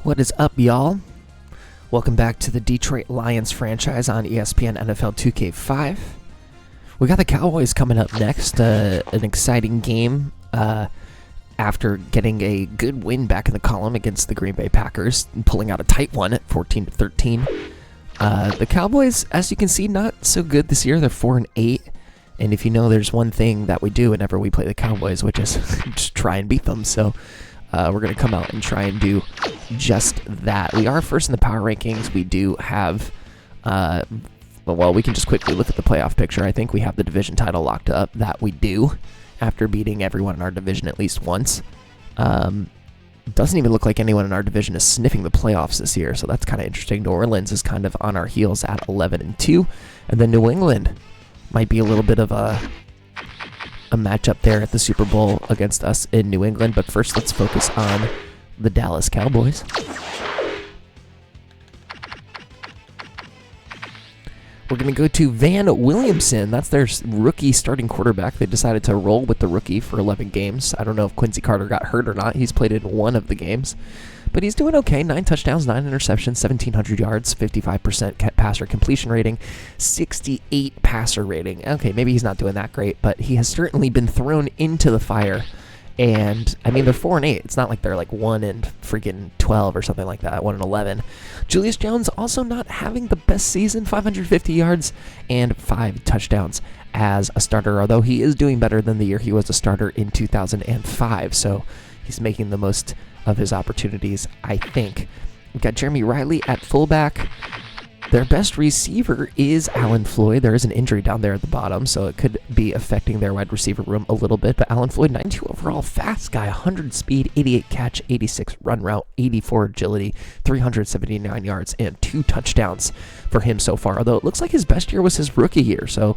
What is up, y'all? Welcome back to the Detroit Lions franchise on ESPN NFL 2K5. We got the Cowboys coming up next, an exciting game after getting a good win back in the column against the Green Bay Packers and pulling out a tight one at 14-13. The Cowboys, as you can see, not so good this year. They're 4-8. And if you know, there's one thing that we do whenever we play the Cowboys, which is just try and beat them. So we're going to come out and try and do just that. We are first in the power rankings. We do have, well, we can just quickly look at the playoff picture. I think we have the division title locked up. That we do, after beating everyone in our division at least once. Doesn't even look like anyone in our division is sniffing the playoffs this year, so that's kind of interesting. New Orleans is kind of on our heels at 11-2, and then New England might be a little bit of a matchup there at the Super Bowl against us in New England. But first, let's focus on the Dallas Cowboys. We're going to go to Van Williamson. That's their rookie starting quarterback. They decided to roll with the rookie for 11 games. I don't know if Quincy Carter got hurt or not. He's played in one of the games. But he's doing okay. 9 touchdowns, 9 interceptions, 1,700 yards, 55% passer completion rating, 68 passer rating. Okay, maybe he's not doing that great, but he has certainly been thrown into the fire. And, I mean, they're 4-8. It's not like they're like 1-12 or something like that, 1-11. Julius Jones also not having the best season, 550 yards and 5 touchdowns as a starter, although he is doing better than the year he was a starter in 2005. So he's making the most of his opportunities, I think. We've got Jeremy Riley at fullback. Their best receiver is Alan Floyd. There is an injury down there at the bottom, so it could be affecting their wide receiver room a little bit. But Alan Floyd, 92 overall, fast guy, 100 speed, 88 catch, 86 run route, 84 agility, 379 yards, and 2 touchdowns for him so far. Although it looks like his best year was his rookie year, so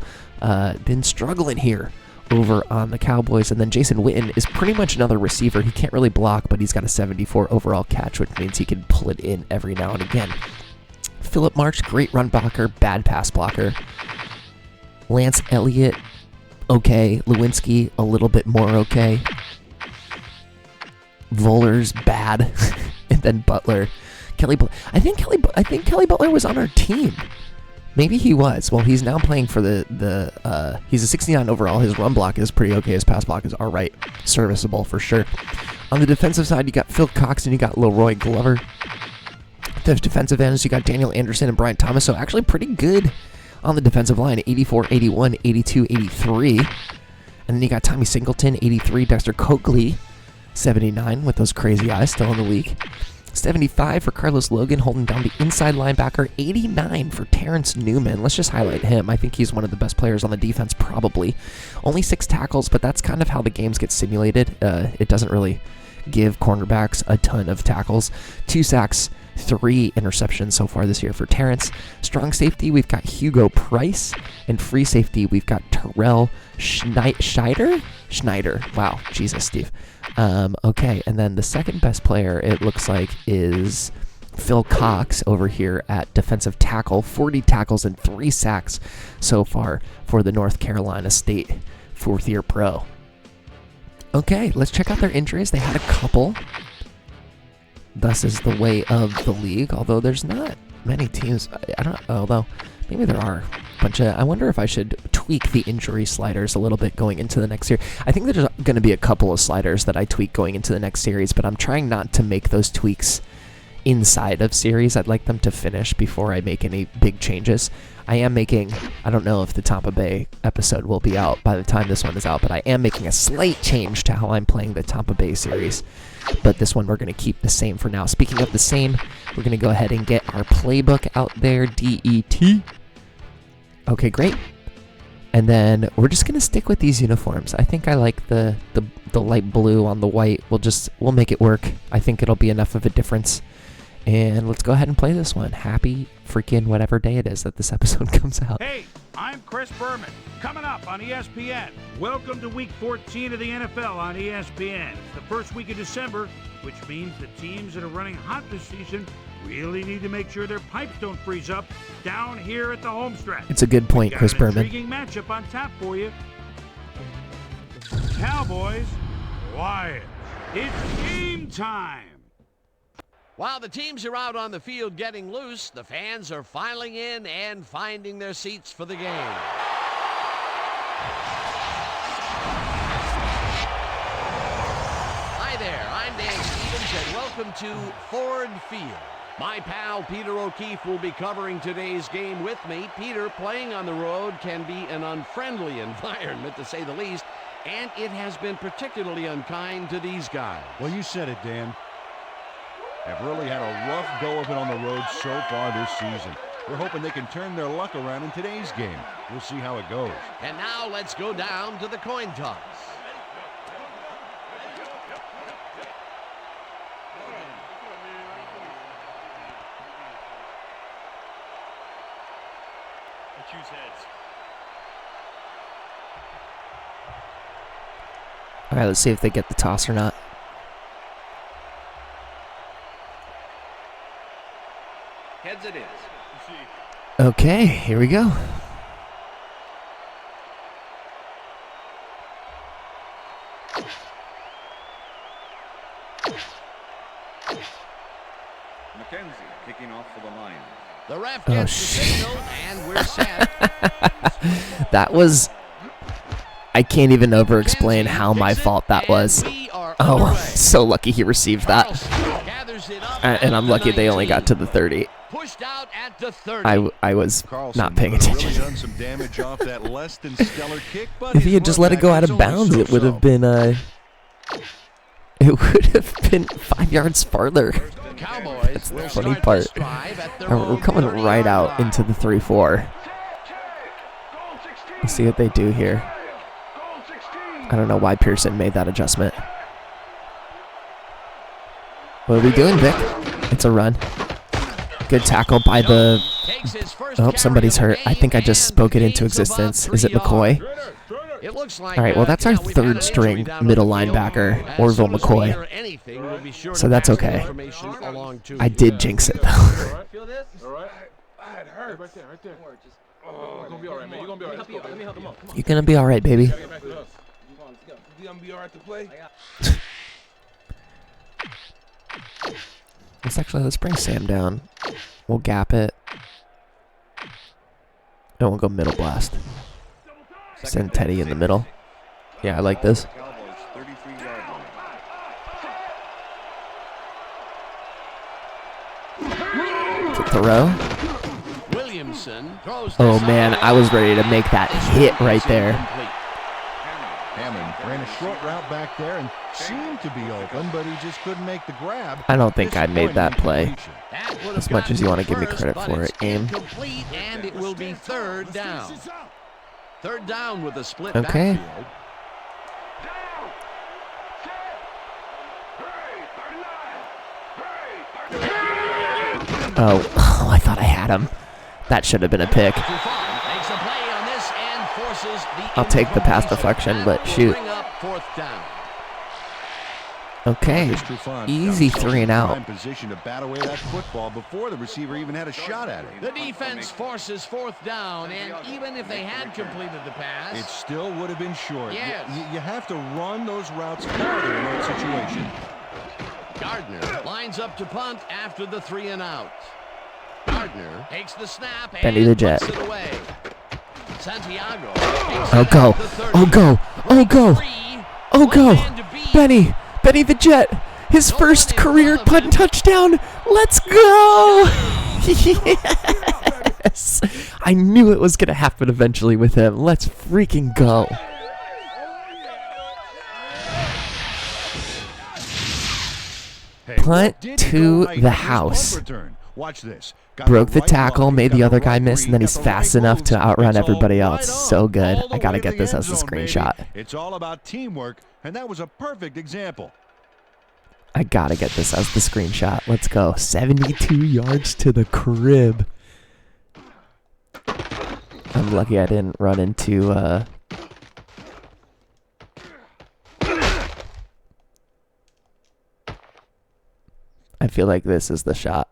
been struggling here over on the Cowboys. And then Jason Witten is pretty much another receiver. He can't really block, but he's got a 74 overall catch, which means he can pull it in every now and again. Philip March, great run blocker, bad pass blocker. Lance Elliott, okay. Lewinsky, a little bit more okay. Vollers, bad. And then Butler. I think Kelly Butler was on our team. Maybe he was. Well, he's now playing for he's a 69 overall. His run block is pretty okay. His pass block is all right. Serviceable for sure. On the defensive side, you got Phil Cox and you got Leroy Glover. The defensive ends, you got Daniel Anderson and Brian Thomas, so actually pretty good on the defensive line, 84, 81, 82, 83. And then you got Tommy Singleton, 83, Dexter Coakley, 79, with those crazy eyes, still in the league. 75 for Carlos Logan, holding down the inside linebacker. 89 for Terrence Newman. Let's just highlight him. I think he's one of the best players on the defense, probably. Only 6 tackles, but that's kind of how the games get simulated. It doesn't really give cornerbacks a ton of tackles. 2 sacks, 3 interceptions so far this year for Terrence. Strong safety, we've got Hugo Price. And free safety, we've got Terrell Schneider? Wow, Jesus, Steve. Okay, and then the second best player, it looks like, is Phil Cox over here at defensive tackle. 40 tackles and 3 sacks so far for the North Carolina State 4th-year pro. Okay, let's check out their injuries. They had a couple. Thus is the way of the league, although there's not many teams. Although maybe there are a bunch of. I wonder if I should tweak the injury sliders a little bit going into the next series. I think there's going to be a couple of sliders that I tweak going into the next series, but I'm trying not to make those tweaks inside of series. I'd like them to finish before I make any big changes. I am making, I don't know if the Tampa Bay episode will be out by the time this one is out, but I am making a slight change to how I'm playing the Tampa Bay series. But this one we're going to keep the same for now. Speaking of the same, we're going to go ahead and get our playbook out there, DET. Okay, great. And then we're just going to stick with these uniforms. I think I like the light blue on the white. We'll make it work. I think it'll be enough of a difference. And let's go ahead and play this one. Happy freaking whatever day it is that this episode comes out. Hey, I'm Chris Berman. Coming up on ESPN. Welcome to Week 14 of the NFL on ESPN. It's the first week of December, which means the teams that are running hot this season really need to make sure their pipes don't freeze up down here at the home stretch. It's a good point, Chris Berman. Intriguing matchup on tap for you. Cowboys, Lions. It's game time. While the teams are out on the field getting loose, the fans are filing in and finding their seats for the game. Hi there, I'm Dan Stevens, and welcome to Ford Field. My pal Peter O'Keefe will be covering today's game with me. Peter, playing on the road can be an unfriendly environment, to say the least, and it has been particularly unkind to these guys. Well, you said it, Dan. Have really had a rough go of it on the road so far this season. We're hoping they can turn their luck around in today's game. We'll see how it goes. And now let's go down to the coin toss. Choose heads. All right, let's see if they get the toss or not. Heads it is. Okay, here we go. McKenzie kicking off for the Lions. The ref gets the signal, and we're set. That was... I can't even over-explain how my fault that was. Oh, I'm so lucky he received that. And I'm lucky they only got to the 30. Pushed out at the 30. I was Carlson not paying really attention. done some damage off that less than stellar kick, but If he had just let it go out of bounds, it would have been it would have been 5 yards farther. Cowboys That's the will funny start part. this drive at their We're own coming 30-yard right out line. into the 3-4. Let's see what they do here. I don't know why Pearson made that adjustment. What are we doing, Vic? It's a run. Good tackle by the... Takes his first Oh, carry somebody's of the hurt. I think I just game spoke it and into gains about existence. 3 Is it McCoy? yards. It looks like, All right, well, that's our we've had third an string injury down middle on the field. linebacker, As Orville soon as we McCoy. hear anything, we'll be sure So to that's pass the okay. information along to I you. did jinx it, though. Feel this? All right. It hurts. Right there, right there. You're gonna be all right, man. You're gonna be all right. Let me help him up. Come on. You're going to be all right, baby. Get back to us. Let's go. You gonna be all right to play? Let's bring Sam down. We'll gap it. And we'll go middle blast. Send Teddy in the middle. Yeah, I like this. Cowboys 33-yard line. To throw. Williamson throws Oh, this man, out. I was ready to make that hit right there. Incomplete. Hammond ran a short route back there and seemed to be open, but he just couldn't make the grab. I don't think I made that play. Incompletion. That would have As much as you gotten want to give me first, credit but for it's it, game. incomplete, and it will be third down. Third down with a split Okay. backfield. Oh, I thought I had him. That should have been a pick. Makes a play on this and forces the I'll take the pass incompletion. deflection, That but will shoot. bring up fourth down. Okay. Chris Trufant Easy got 3 and himself out. in prime position to bat away that football before the receiver even had a shot at it. The defense forces fourth down, and even if they had completed the pass, It still would have been short. Yes. You have to run those routes farther in that situation. Gardner lines up to punt after the 3 and out. Gardner takes the snap Benny and the Jet. puts it away. Santiago. Oh, go. Oh, go. Oh, go. Oh, go. Benny the Jet. His first career punt touchdown. Let's go. Yes. I knew it was going to happen eventually with him. Let's freaking go. Punt Did to go right the on his punt house. return. Watch this. Got Broke the right tackle, line, made got the other guy right miss, and then read, he's got the fast right enough to moves. outrun It's all everybody right else. So on, good. all the I got to way get to this the as a end zone, baby. screenshot. It's all about teamwork, and that was a perfect example. I got to get this as the screenshot. Let's go. 72 yards to the crib. I'm lucky I didn't run into... I feel like this is the shot.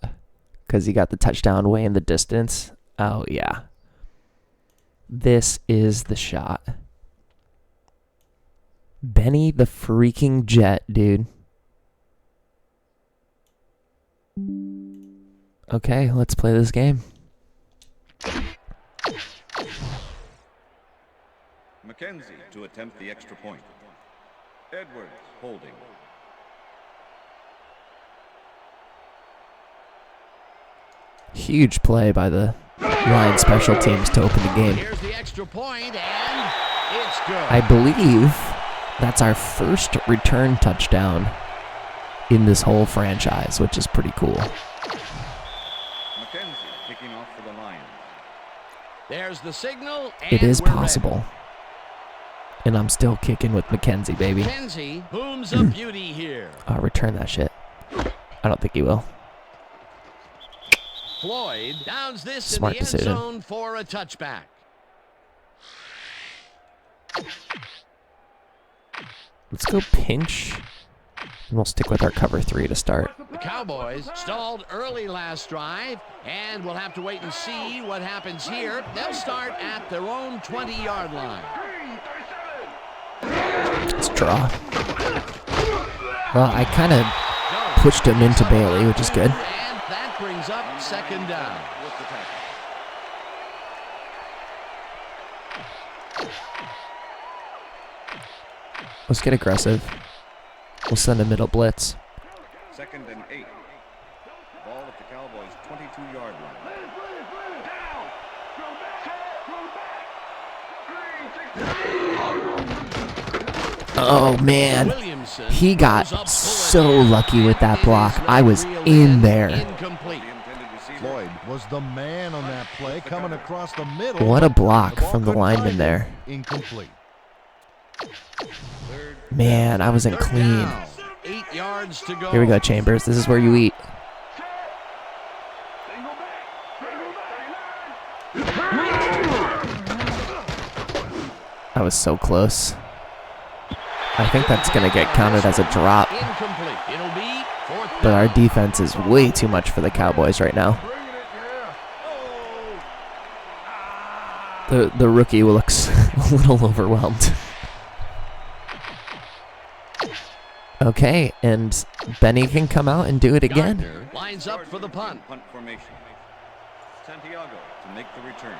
Because he got the touchdown way in the distance. Oh, yeah. This is the shot. Benny the freaking Jet, dude. Okay, let's play this game. McKenzie to attempt the extra point. Edwards holding. Huge play by the Lions special teams to open the game. Here's the extra point, and it's good. I believe that's our first return touchdown in this whole franchise, which is pretty cool. McKenzie kicking off for the Lions. There's the signal, and It is we're possible. And I'm still kicking with McKenzie, baby. ready. McKenzie booms a beauty here. I'll return that shit. I don't think he will. Floyd downs this Smart in the decision. end zone for a touchback. Let's go pinch. And we'll stick with our cover 3 to start. The Cowboys stalled early last drive, and we'll have to wait and see what happens here. They'll start at their own 20-yard line. Let's draw. Well, I kind of pushed him into Bailey, which is good. And that brings up second down. With the tackle. Let's get aggressive. We'll send a middle blitz. 2nd and 8. Ball at the Cowboys' 22-yard line. Oh, man. Williamson He got throws a bullet so there, lucky with that and block. it is I was reeled in there. Incomplete. The intended receiver. Floyd was the man on that play, coming across the middle. What a block The ball from the couldn't lineman find it. there. Incomplete. Man, I wasn't Third clean. down. 8 yards to go. Here we go, Chambers. This is where you eat. I was so close. I think that's going to get counted as a drop. Incomplete. It'll be fourth But our down. defense is way too much for the Cowboys right now. The rookie looks a little overwhelmed. Okay, and Benny can come out and do it again. Gardner lines up for the punt. Punt formation. Santiago to make the return.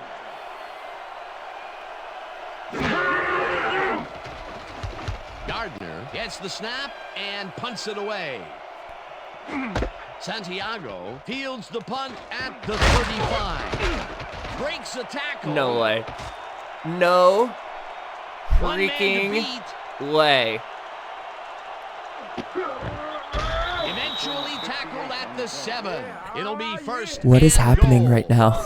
Gardner gets the snap and punts it away. Santiago fields the punt at the 35. Breaks a tackle. No way. No One man to freaking beat. way. Eventually tackled at the 7. It'll be first. What is and happening goal. right now?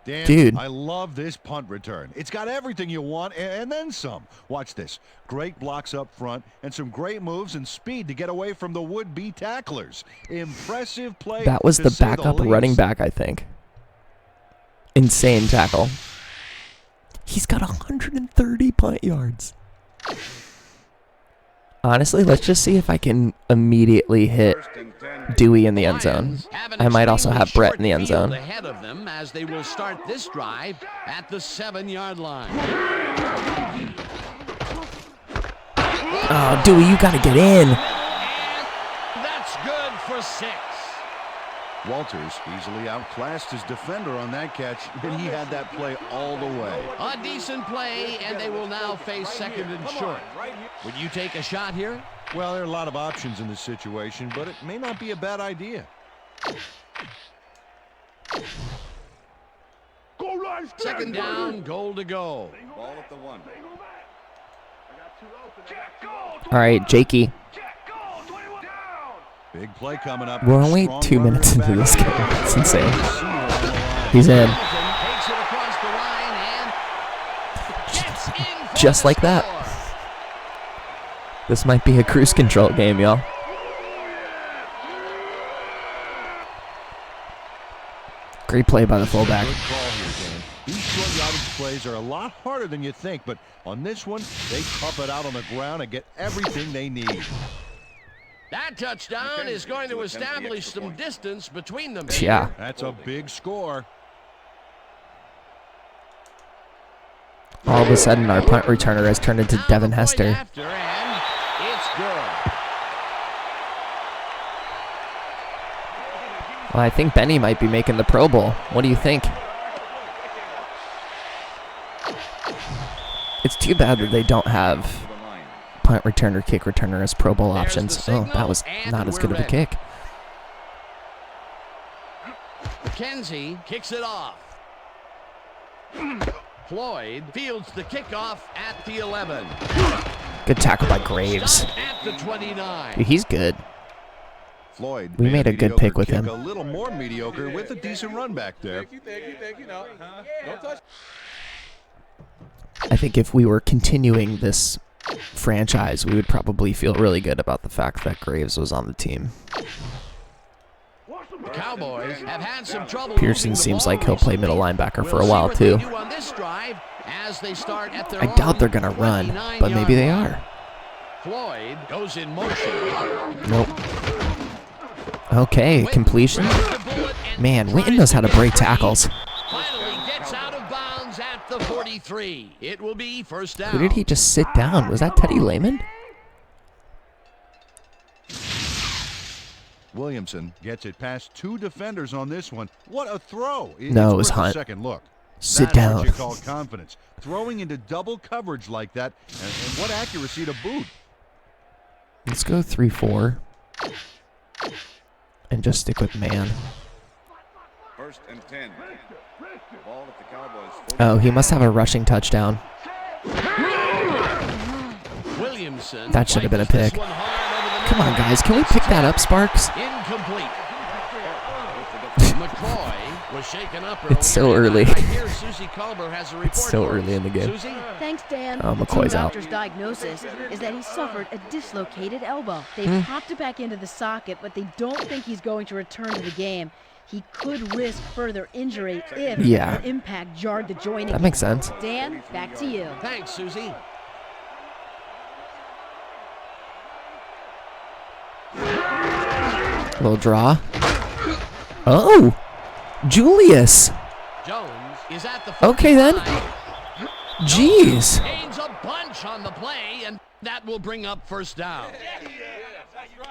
Dan, Dude. I love this punt return. It's got everything you want and then some. Watch this. Great blocks up front and some great moves and speed to get away from the would-be tacklers. Impressive play. That was to the say backup least. running back, I think. Insane tackle. He's got 130 punt yards. Honestly, let's just see if I can immediately hit 1st and 10. Dewey in the end zone. Lions have an I might also have extremely Brett in the end short zone. field ahead of them as they will start this drive at the 7-yard line. Oh, Dewey, you got to get in. And that's good for 6. Walters easily outclassed his defender on that catch, and he had that play all the way. A decent play, and they will now face 2nd and short. Would you take a shot here? Well, there are a lot of options in this situation, but it may not be a bad idea. Second down, goal to go. Ball at the 1. All right, Jakey. Big play coming up. We're only Strong 2 runner minutes in into back. this game. It's insane. Receiver on the line. He's in. Takes it across the line and gets in for Just the like that. score. This might be a cruise control game, y'all. Great play by the fullback. Good call here, Dan. These short yardage plays are a lot harder than you think, but on this one, they tough it out on the ground and get everything they need. That touchdown is going to establish some distance between them. Yeah. That's a big score. All of a sudden, our punt returner has turned into Now Devin the point Hester. after, and it's good. Well, I think Benny might be making the Pro Bowl. What do you think? It's too bad that they don't have punt returner, kick returner as Pro Bowl options. Oh, that was not as good of a kick. McKenzie kicks it off. Floyd fields the kickoff at the 11. Good tackle by Graves. At the 29. Dude, he's good. Floyd. We made a good pick with him. A little more mediocre with a decent run back there. Thank you. No. Don't touch. I think if we were continuing this franchise, we would probably feel really good about the fact that Graves was on the team. The Cowboys have had some trouble. Pearson seems like he'll play middle linebacker for a while, too. I doubt they're going to run, but maybe they are. Floyd goes in motion. Nope. Okay, completion. Man, Witten knows how to break tackles. Finally gets out of bounds at the 43. It will be first down. Who did he just sit down? Was that Teddy Lehman? Williamson gets it past 2 defenders on this one. What a throw. No, it was worth a Hunt. Second look. Sit That's down. what you call confidence. Throwing into double coverage like that, and what accuracy to boot. Let's go 3-4. And just stick with man. First and 10. Ball at the Cowboys. Oh, he must have a rushing touchdown. Williamson. That should have been a pick. Come on, guys. Can we pick that up, Sparks? Incomplete. McCoy was shaken up early. It's so early. I hear Susie Culber has a report. It's so for us. early in the game. Susie? Thanks, Dan. Oh, McCoy's the out. doctor's diagnosis is that he suffered a dislocated elbow. They've popped it back into the socket, but they don't think he's going to return to the game. He could risk further injury if the impact jarred the joint. That makes sense. Dan, back to you. Thanks, Susie. Little draw. Oh! Julius! Jones is at the Okay, then. 45. Jeez. Gains a bunch on the play, and that will bring up first down.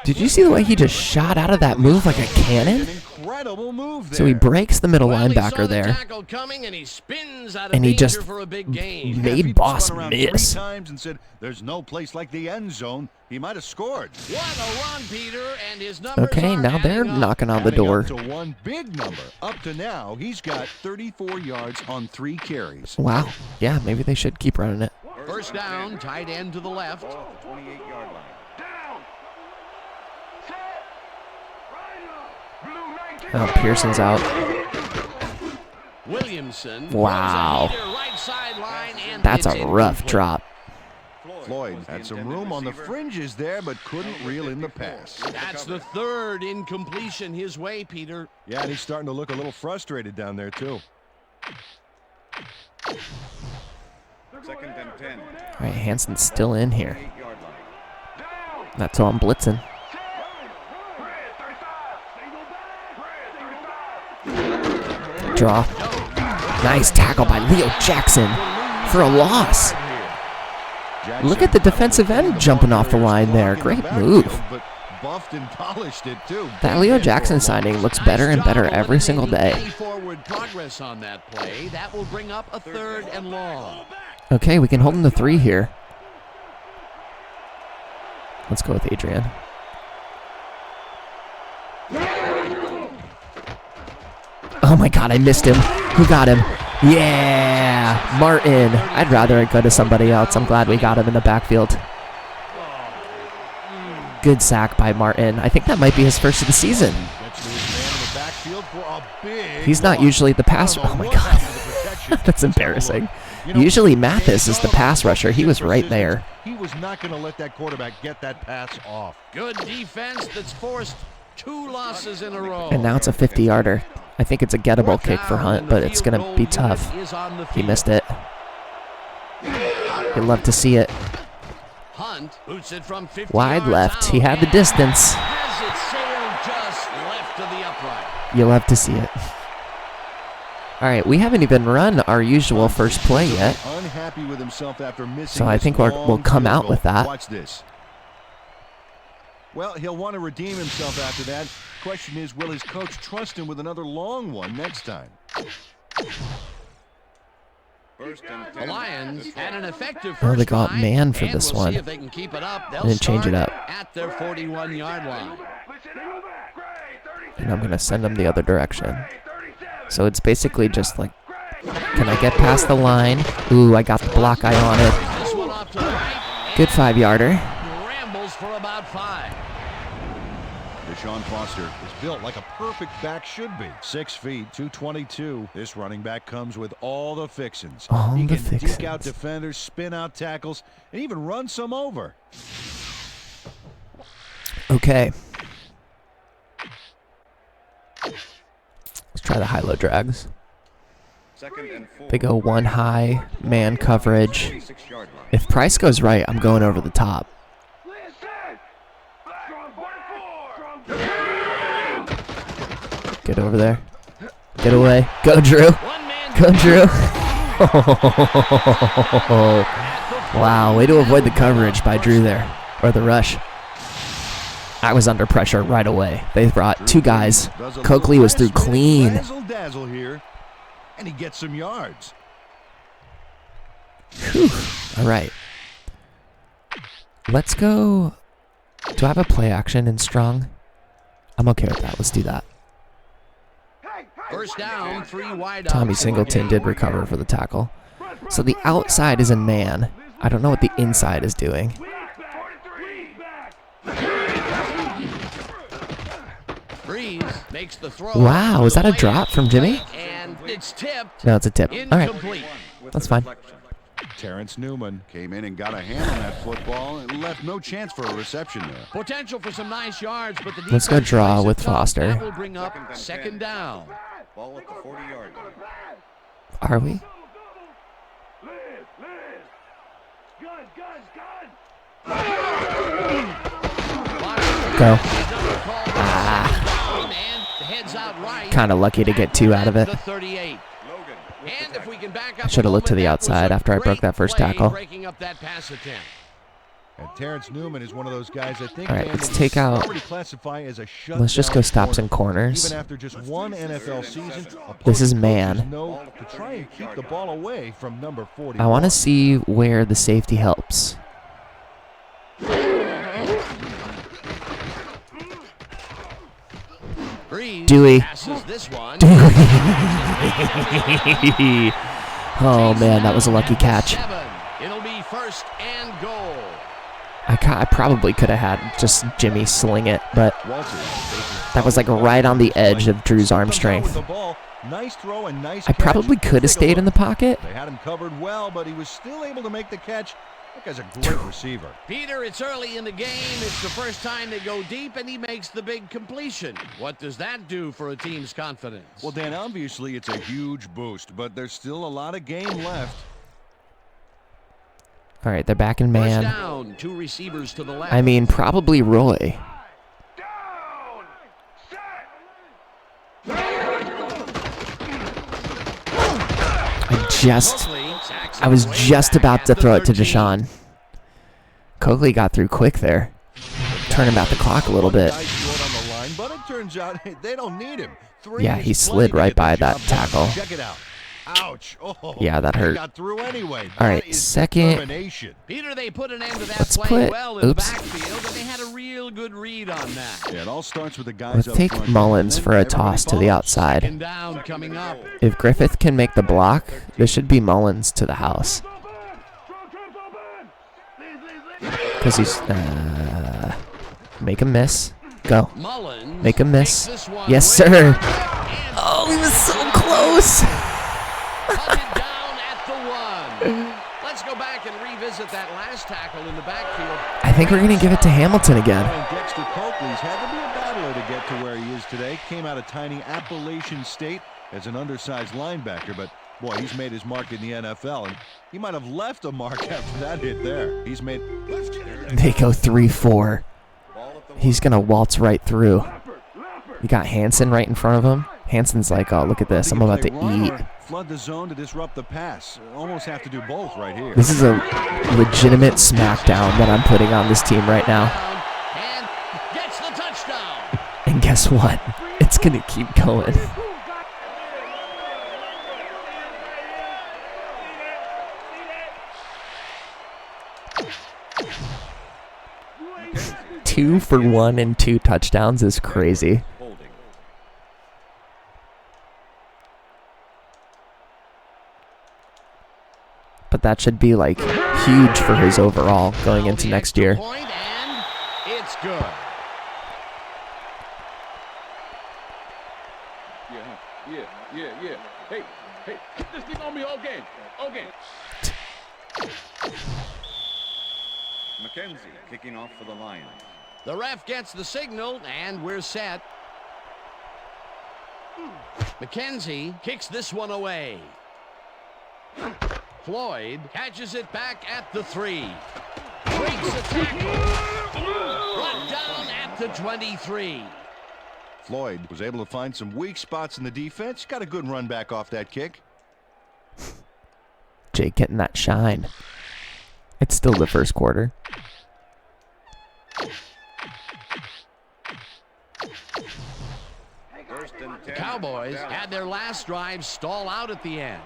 Did you see the way he just shot out of that move like a cannon? An incredible move there. So he breaks the middle Well, he saw linebacker the there. tackle coming, and he spins out of And he danger just for a big gain. made If he'd Boss spun around miss. 3 times and said, "There's no place like the end zone," he might have scored. What a run, Peter, and his numbers Okay, are now they're adding up. knocking on the Adding door. up to one big number. Up to now, he's got 34 yards on 3 carries. Wow. Yeah, maybe they should keep running it. First down, tight end to the left. Ball at the 28-yard line. Oh, Pearson's out. Williamson. Wow. throws a heater right sideline, and That's it's a rough incomplete. drop. Floyd had some room on the fringes there, but couldn't reel in the pass. That's the third incompletion his way, Peter. Yeah, and he's starting to look a little frustrated down there, too. Second and 10. All right, Hanson's still in here. 8-yard line. That's who I'm blitzing. Draw. Nice tackle by Leo Jackson for a loss. Look at the defensive end jumping off the line there. Great move. But buffed and polished it, too. That Leo Jackson signing looks better and better every single day. Any forward progress on that play. That will bring up a third and long. Okay, we can hold him to 3 here. Let's go with Adrian. Oh my God, I missed him. Who got him? Yeah, Martin. I'd rather it go to somebody else. I'm glad we got him in the backfield. Good sack by Martin. I think that might be his first of the season. He's not usually the pass. Oh my God, that's embarrassing. Usually Mathis is the pass rusher. He was right there. He was not going to let that quarterback get that pass off. Good defense that's forced 2 losses in a row. And now it's a 50-yarder. I think it's a gettable kick for Hunt, but it's going to be tough. He missed it. You'd love to see it. Hunt boots it from 50 Wide yards left. out He had the and distance. has it sailed just left to the upright. You'll love to see it. All right, we haven't even run our usual first play yet. Unhappy with himself after missing So I think we'll come out with that. Watch this. Well, he'll want to redeem himself after that. Question is, will his coach trust him with another long one next time? The Lions had an effective Oh, they first got drive, man for and this we'll one. see if they can keep it up. They'll And change it start up. at their 41-yard line. And I'm going to send them the other direction. So it's basically just like, can I get past the line? Ooh, I got the block I wanted. This one off to the right. Good 5-yarder. Rambles for about 5. Deshaun Foster is built like a perfect back should be. 6 feet, 222. This running back comes with all the fixins. All he the can deke fixins. out defenders, spin out tackles, and even run some over. Okay. Let's try the high-low drags. Second and 4. They go one high, man coverage. If Price goes right, I'm going over the top. Get over there. Get away. Go, Drew. Go, Drew. Wow, way to avoid the coverage by Drew there. Or the rush. I was under pressure right away. They brought 2 guys. Coakley was through clean. Dazzle here, and he gets some yards. Whew. All right. Let's go. Do I have a play action in strong? I'm okay with that. Let's do that. First down, 3 wide out. Tommy Singleton did recover for the tackle. So the outside is in man. I don't know what the inside is doing. Breeze makes the throw. Wow, is that a drop from Jimmy? And it's tipped. No, it's a tip. All right, Incomplete. that's fine. Terrence Newman came in and got a hand on that football and left no chance for a reception there. Potential for some nice yards, but the Let's go defense draw plays it with tough. Foster. That will bring up second down. Ball at the 40-yard line. Are we? Go. Kind of lucky to get 2 out of it. I should have looked to the outside after I broke that first tackle. Breaking up that pass attempt. And Terrence Newman is one of those guys I think All right, let's take out. Let's just go stops and corners. Even after just one NFL season, This is man. know to try and keep the ball away from number 40. I want to see where the safety helps. Dewey. Oh man, that was a lucky catch. It'll be first and goal. I probably could have had just Jimmy sling it, but that was like right on the edge of Drew's arm strength. Nice throw and nice I probably could have stayed in the pocket. They had him covered well, but he was still able to make the catch. That guy's a great receiver. Peter, it's early in the game. It's the first time they go deep, and he makes the big completion. What does that do for a team's confidence? Well, Dan, obviously it's a huge boost, but there's still a lot of game left. All right, they're back in man. First down, 2 receivers to the left. I mean, probably Roy. I was just about to throw it to Deshaun. Coakley got through quick there. Turning back the clock a little bit. But it turns out they don't need him. Yeah, he slid right by that tackle. Check it out. Ouch. Oh, yeah, that hurt. Got through anyway. All right, second. Peter, they put an end to that Let's play put, well in oops. backfield, and they had a real good read on that. Yeah, it all starts with the guys Let's up take front. Mullins for a toss to the outside. Second down coming up. If Griffith can make the block, this should be Mullins to the house. Because he's... make him miss. Go. Mullins Make him miss. takes this one Yes, way sir. down, Oh, he was so close. Hunted down at the 1. Let's go back and revisit that last tackle in the backfield. I think we're going to give it to Hamilton again. And Dexter Coakley's had to be a battler to get to where he is today. Came out of tiny Appalachian State as an undersized linebacker, but boy, he's made his mark in the NFL, and he might have left a mark after that hit there. He's made... They go 3-4. He's going to waltz right through. You got Hansen right in front of him. Hansen's like, oh, look at this. I'm about to eat. Flood the zone to disrupt the pass. Almost have to do both right here. This is a legitimate smackdown that I'm putting on this team right now. And guess what? It's going to keep going. Two for 1 and 2 touchdowns is crazy. But that should be like huge for his overall going into next year. And it's good. Yeah. Hey, keep this thing on me all game. McKenzie kicking off for the Lions. The ref gets the signal, and we're set. McKenzie kicks this one away. Floyd catches it back at the 3. Breaks the tackle. Brought down at the 23. Floyd was able to find some weak spots in the defense. Got a good run back off that kick. Jake getting that shine. It's still the first quarter. The Cowboys had their last drive stall out at the end.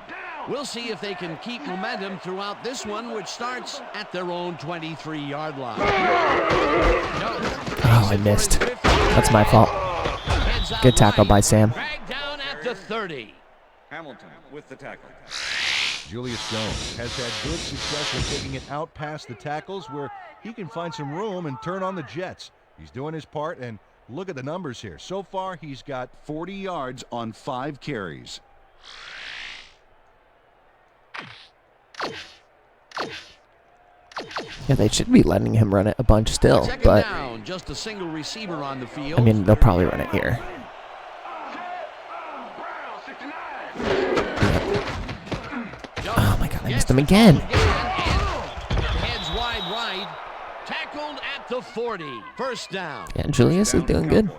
We'll see if they can keep momentum throughout this one, which starts at their own 23-yard line. Oh, I missed. That's my fault. Good tackle by Sam. Dragged down at the 30. Hamilton with the tackle. Julius Jones has had good success with taking it out past the tackles where he can find some room and turn on the Jets. He's doing his part, and look at the numbers here. So far, he's got 40 yards on 5 carries. Yeah, they should be letting him run it a bunch still, Second but down, just a single receiver on the field. I mean, they'll probably run it here. Oh my god, I missed him again. Heads wide right. Tackled at the 40. First down. Yeah, Julius is doing good.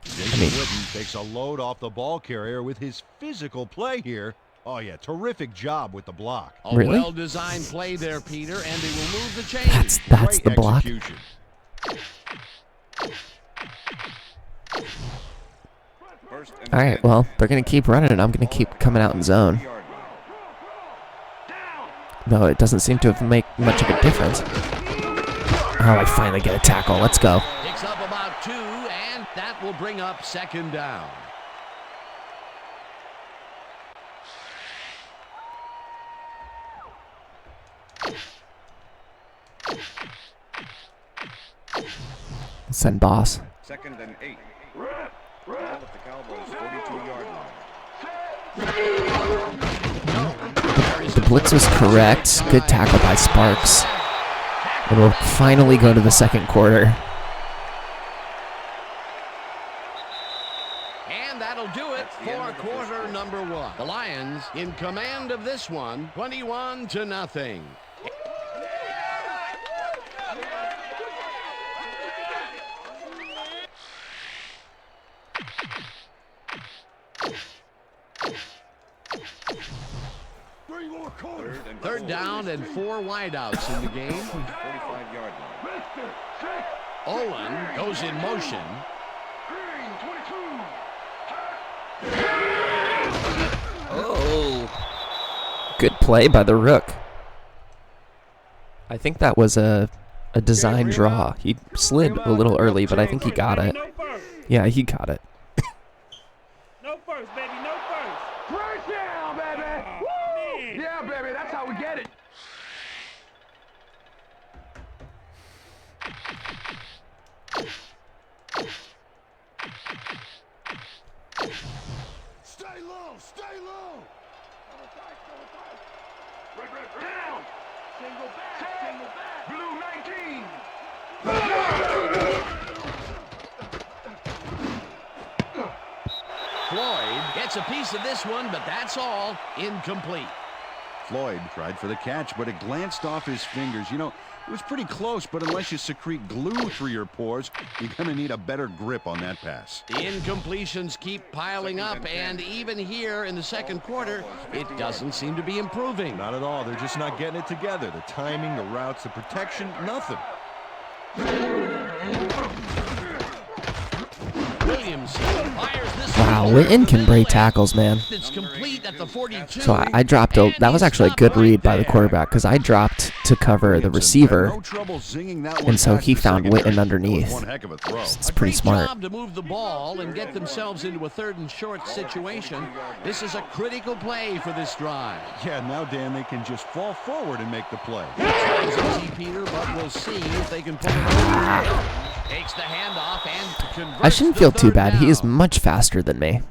Jason Witten takes a load off the ball carrier with his physical play here. Oh, yeah, terrific job with the block. A Really? well-designed play there, Peter, and they will move the chains. That's the block. Execution. All right, well, they're going to keep running, and I'm going to keep coming out in zone. No, it doesn't seem to have made much of a difference. Oh, I finally get a tackle. Let's go. Picks up about 2, and that will bring up second down. Send boss. 2nd and 8. Ball at the Cowboys 42-yard line. The blitz was correct. Good tackle by Sparks. And we'll finally go to the second quarter. And that'll do it for quarter number 1. The Lions in command of this one, 21-0. Third down and 4 wideouts in the game. 45-yard line. Owen goes in motion. Oh. Good play by the Rook. I think that was a design draw. He slid a little early, but I think he got it. Yeah, he got it. No first, baby, no first. First down, baby. Woo! Yeah, baby, that's how we get it. Stay low, stay low. Down. Single back. Blue 19. Floyd gets a piece of this one, but that's all. Incomplete. Floyd tried for the catch, but it glanced off his fingers. You know, it was pretty close, but unless you secrete glue through your pores, you're going to need a better grip on that pass. The incompletions keep piling up, and even here in the second quarter, it doesn't seem to be improving. Not at all. They're just not getting it together. The timing, the routes, the protection, nothing. Wow, Witten can break tackles, man. So I dropped that was actually a good read by the quarterback because I dropped to cover the receiver, and so he found Witten underneath. It's pretty smart. Job to move the ball and get themselves into a 3rd and short situation. This is a critical play for this drive. Yeah, now, Dan, they can just fall forward and make the play. Peter, but we'll see if they can pull it over. Takes the handoff and I shouldn't feel too bad. He is much faster than me.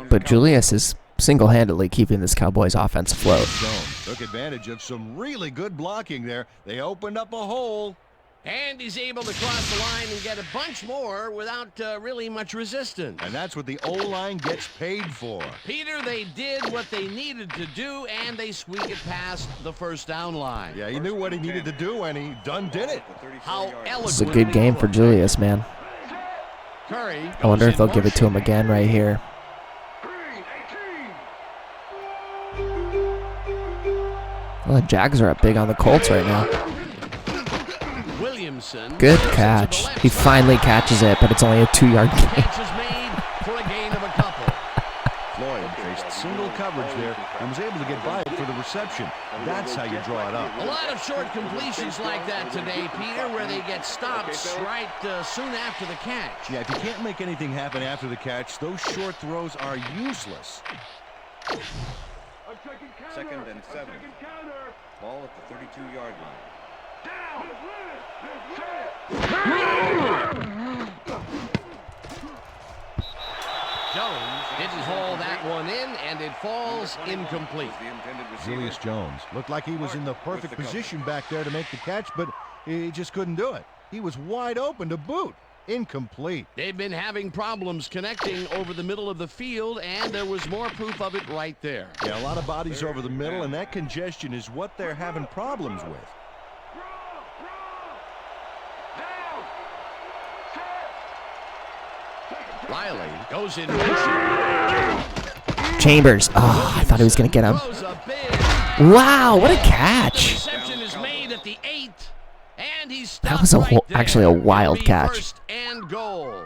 But Julius is single-handedly keeping this Cowboys offense afloat. Took advantage of some really good blocking there. They opened up a hole. And he's able to cross the line and get a bunch more without really much resistance. And that's what the O-line gets paid for. Peter, they did what they needed to do, and they squeak it past the 1st down line. Yeah, he knew what he needed to do, and he done did it. How this is a good game for Julius, man. Curry. I wonder if they'll give it to him again right here. Well, the Jags are up big on the Colts right now. Good catch. He finally catches it, but it's only a 2-yard gain. Catch is made for a gain of a couple. Floyd faced single coverage there and was able to get by it for the reception. That's how you draw it up. A lot of short completions like that today, Peter, where they get stopped right soon after the catch. Yeah, if you can't make anything happen after the catch, those short throws are useless. 2nd and 7. Ball at the 32-yard line. Jones didn't haul that one in, and it falls incomplete. Julius Jones looked like he was in the perfect position back there to make the catch, but he just couldn't do it. He was wide open to boot. Incomplete. They've been having problems connecting over the middle of the field, and there was more proof of it right there. Yeah, a lot of bodies over the middle, and that congestion is what they're having problems with. Riley goes in motion. Chambers. Oh, I thought he was going to get him. Wow, what a catch. Interception is made at the 8, and he's that was actually a wild catch. 1st and goal.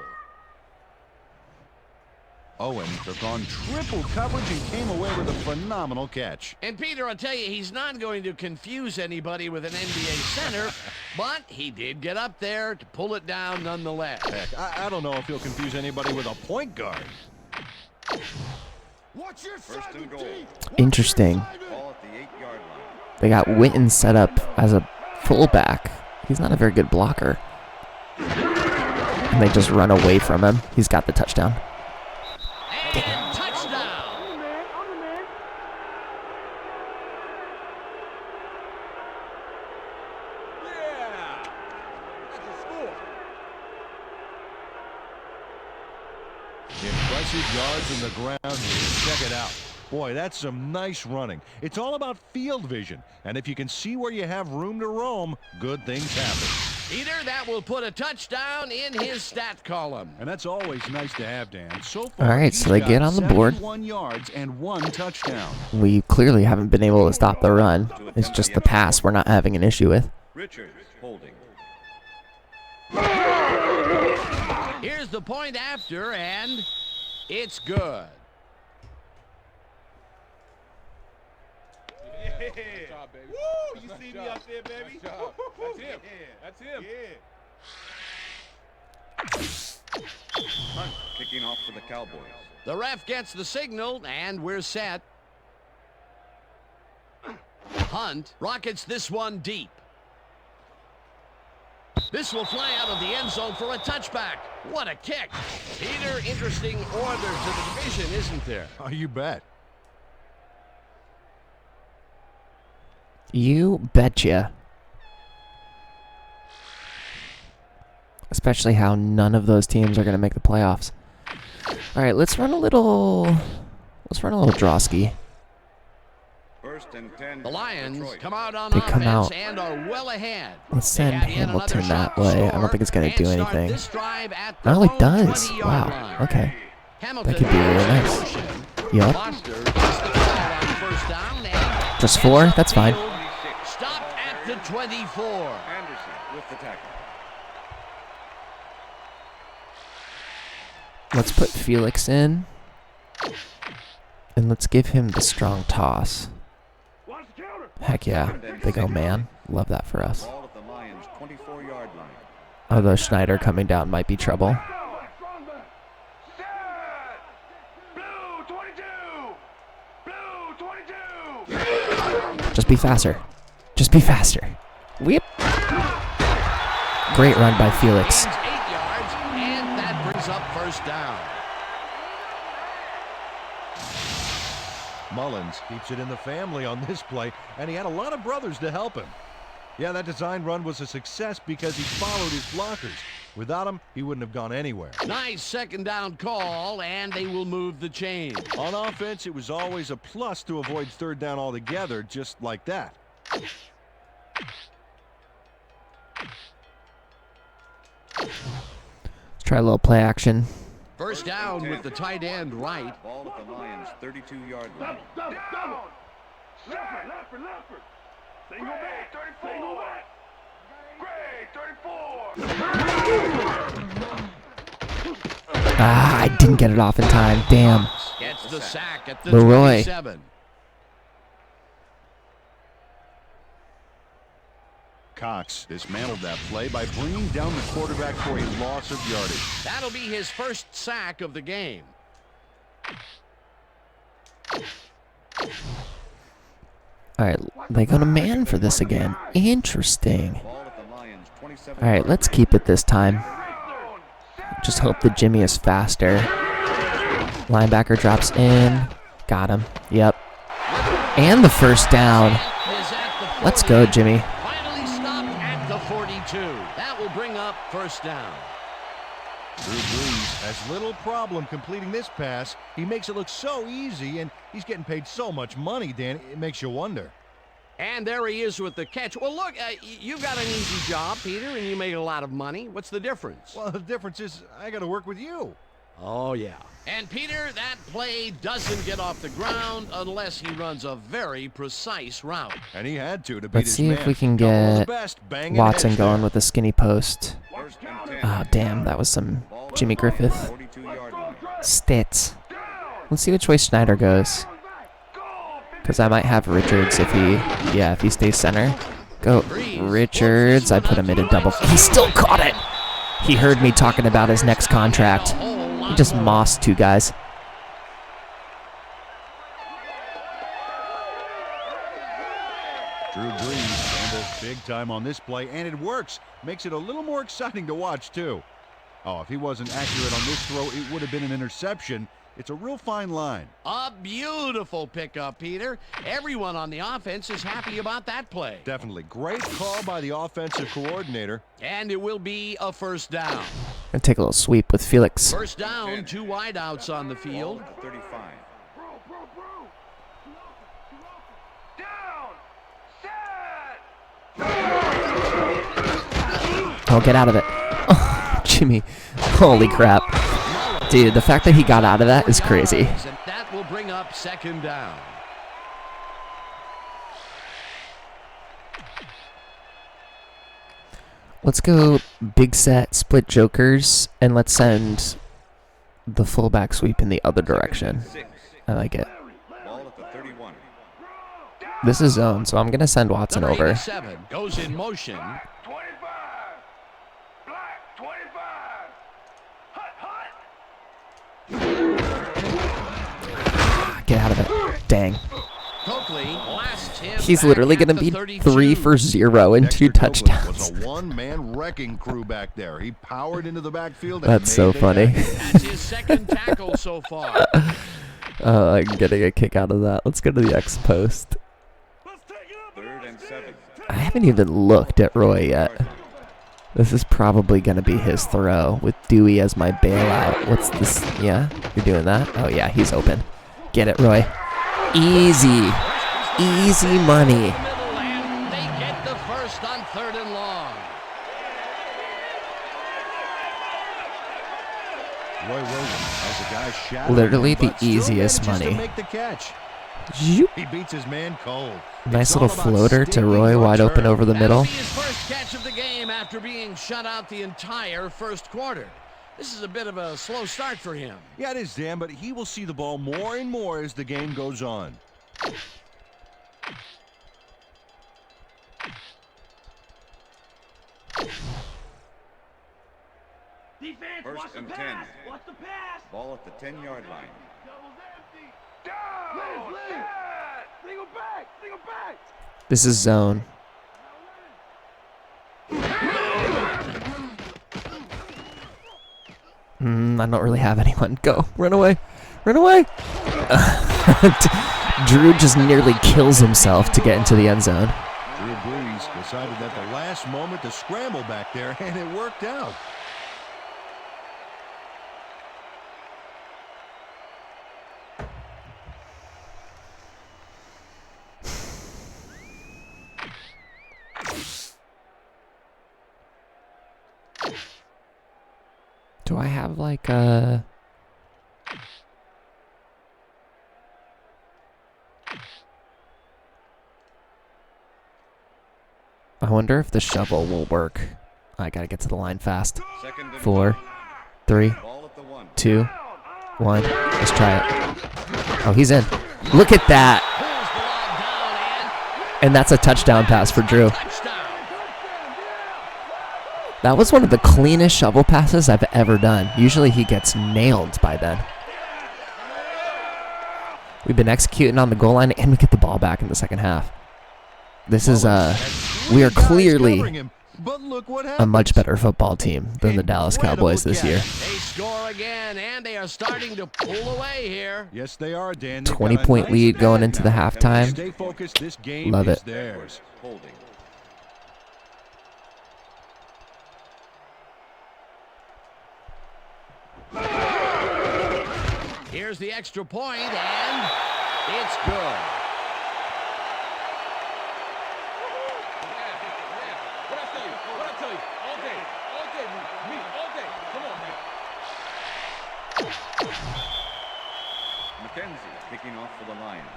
Owen took on triple coverage and came away with a phenomenal catch. And Peter, I'll tell you, he's not going to confuse anybody with an NBA center, but he did get up there to pull it down nonetheless. Heck, I don't know if he'll confuse anybody with a point guard. First and goal. Interesting. Ball at the 8-yard line. They got Witten set up as a fullback. He's not a very good blocker. And they just run away from him. He's got the touchdown. And touchdown. Yeah. That's the score. Impressive yards in the ground here. Check it out. Boy, that's some nice running. It's all about field vision. And if you can see where you have room to roam, good things happen. Peter, that will put a touchdown in his stat column. And that's always nice to have, Dan. So far, all right, so they get on the board. 71 yards and 1 touchdown. We clearly haven't been able to stop the run. It's just the pass we're not having an issue with. Richards holding. Here's the point after, and it's good. Yeah. Good job, baby. Woo! You see me up there, baby? That's him. That's him. Yeah. Hunt kicking off for the Cowboys. The ref gets the signal, and we're set. Hunt rockets this one deep. This will fly out of the end zone for a touchback. What a kick. Peter, interesting order to the division, isn't there? Oh, you bet. You betcha. Especially how none of those teams are going to make the playoffs. All right, let's run a little drawski. First and 10. The Lions come out on They come offense out. and are well ahead. Let's send They add yet Hamilton another that shot to way. I score don't think it's going to do and start anything. this drive at the Oh, it own does. 20-yard Wow. line. Okay. Hamilton That could be really nice. motion. Yup. Foster gets the call on first down and Just 4? That's fine. stopped at the 24. Anderson with the tackle. Let's put Felix in. And let's give him the strong toss. Heck yeah. Big O man. Love that for us. Ball at the Lions' 24-yard line. Although Schneider coming down might be trouble. Just be faster. Just be faster. Whip. Great run by Felix. 8 yards, and that brings up first down. Mullins keeps it in the family on this play, and he had a lot of brothers to help him. Yeah, that design run was a success because he followed his blockers. Without him, he wouldn't have gone anywhere. Nice second down call, and they will move the chain. On offense, it was always a plus to avoid third down altogether, just like that. Let's try a little play action. First down with the tight end right. Ball at the Lions' 32-yard line. Double. Leopard. Single back. 34. Great, 34. I didn't get it off in time. Damn. Gets the sack at the Leroy. 27. Cox dismantled that play by bringing down the quarterback for a loss of yardage. That'll be his first sack of the game. All right, they go to man for this again. Interesting. Ball at the Lions' 27. All right, let's keep it this time. Just hope that Jimmy is faster. Linebacker drops in. Got him. Yep. And the first down. Let's go, Jimmy. Finally stopped at the 42. That will bring up first down. Drew Brees has little problem completing this pass. He makes it look so easy, and he's getting paid so much money, Dan. It makes you wonder. And there he is with the catch. Well, look, you've got an easy job, Peter, and you made a lot of money. What's the difference? Well, the difference is I got to work with you. Oh, yeah. And, Peter, that play doesn't get off the ground unless he runs a very precise route. And he had to beat Let's his see man. if we can Couple of the get best banging Watson heads going there. with the skinny post. First and 10. Oh, damn, that was some Ball at Jimmy the Lions' Griffith 42-yard line. stats. Let's see which way Schneider goes. Because I might have Richards if he stays center. Go Richards. I put him in a double. He still caught it. He heard me talking about his next contract. He just mossed two guys. Drew Brees handles big time on this play, and it works. Makes it a little more exciting to watch, too. Oh, if he wasn't accurate on this throw, it would have been an interception. It's a real fine line. A beautiful pickup, Peter. Everyone on the offense is happy about that play. Definitely. Great call by the offensive coordinator. And it will be a first down. Gonna take a little sweep with Felix. First down, 2 wideouts on the field. Ball at the 35. Oh, get out of it. Oh, Jimmy. Holy crap. Dude, the fact that he got out of that is crazy. And that will bring up second down. Let's go big set, split jokers, and let's send the fullback sweep in the other direction. I like it. Ball at the 31. This is zone, so I'm going to send Watson Number over. 87 goes in motion. 25. Black 25. Hut. Get out of it. Dang. Coakley blasts him He's back literally at going to the be 32. 3 for 0 and 2 Dexter Copeland touchdowns. was a one-man wrecking crew back there. He powered into the backfield. That's so funny. That's his second tackle so far. I'm getting a kick out of that. Let's go to the X post. Third and 7. I haven't even looked at Roy yet. This is probably going to be his throw with Dewey as my bailout. What's this? Yeah, you're doing that? Oh, yeah, he's open. Get it, Roy. Easy. Easy money. Middle, and they get the first on 3rd and long. Roy Williams has a guy shadowing Literally him, the but still easiest manages to money. make the catch. Zoop. He beats his man cold. Nice It's little all about floater to sticking Roy, your wide open turn. over the That'll middle. be his first catch of the game after being shut out the entire first quarter. This is a bit of a slow start for him. Yeah, it is, Dan, but he will see the ball more and more as the game goes on. Defense, First and 10. Watch the pass. Ball at the 10-yard line. Double's empty. Down. Single back. Single back. This is zone. I don't really have anyone. Go. Run away. Run away. Drew just nearly kills himself to get into the end zone. Drew Brees decided at the last moment to scramble back there, and it worked out. Do I have like a... I wonder if the shovel will work. I gotta get to the line fast. 4, 3, 2, 1. Let's try it. Oh, he's in. Look at that. And that's a touchdown pass for Drew. That was one of the cleanest shovel passes I've ever done. Usually he gets nailed by then. We've been executing on the goal line, and we get the ball back in the second half. This is, we are clearly a much better football team than the Dallas Cowboys this year. They score again, and they are starting to pull away here. Yes, they are, Dan. 20-point lead going into the halftime. Stay focused. This game Love is it. theirs. Holding. Here's the extra point, and it's good. What I tell you? All day, me, all day. Come on, man. McKenzie kicking off for the Lions.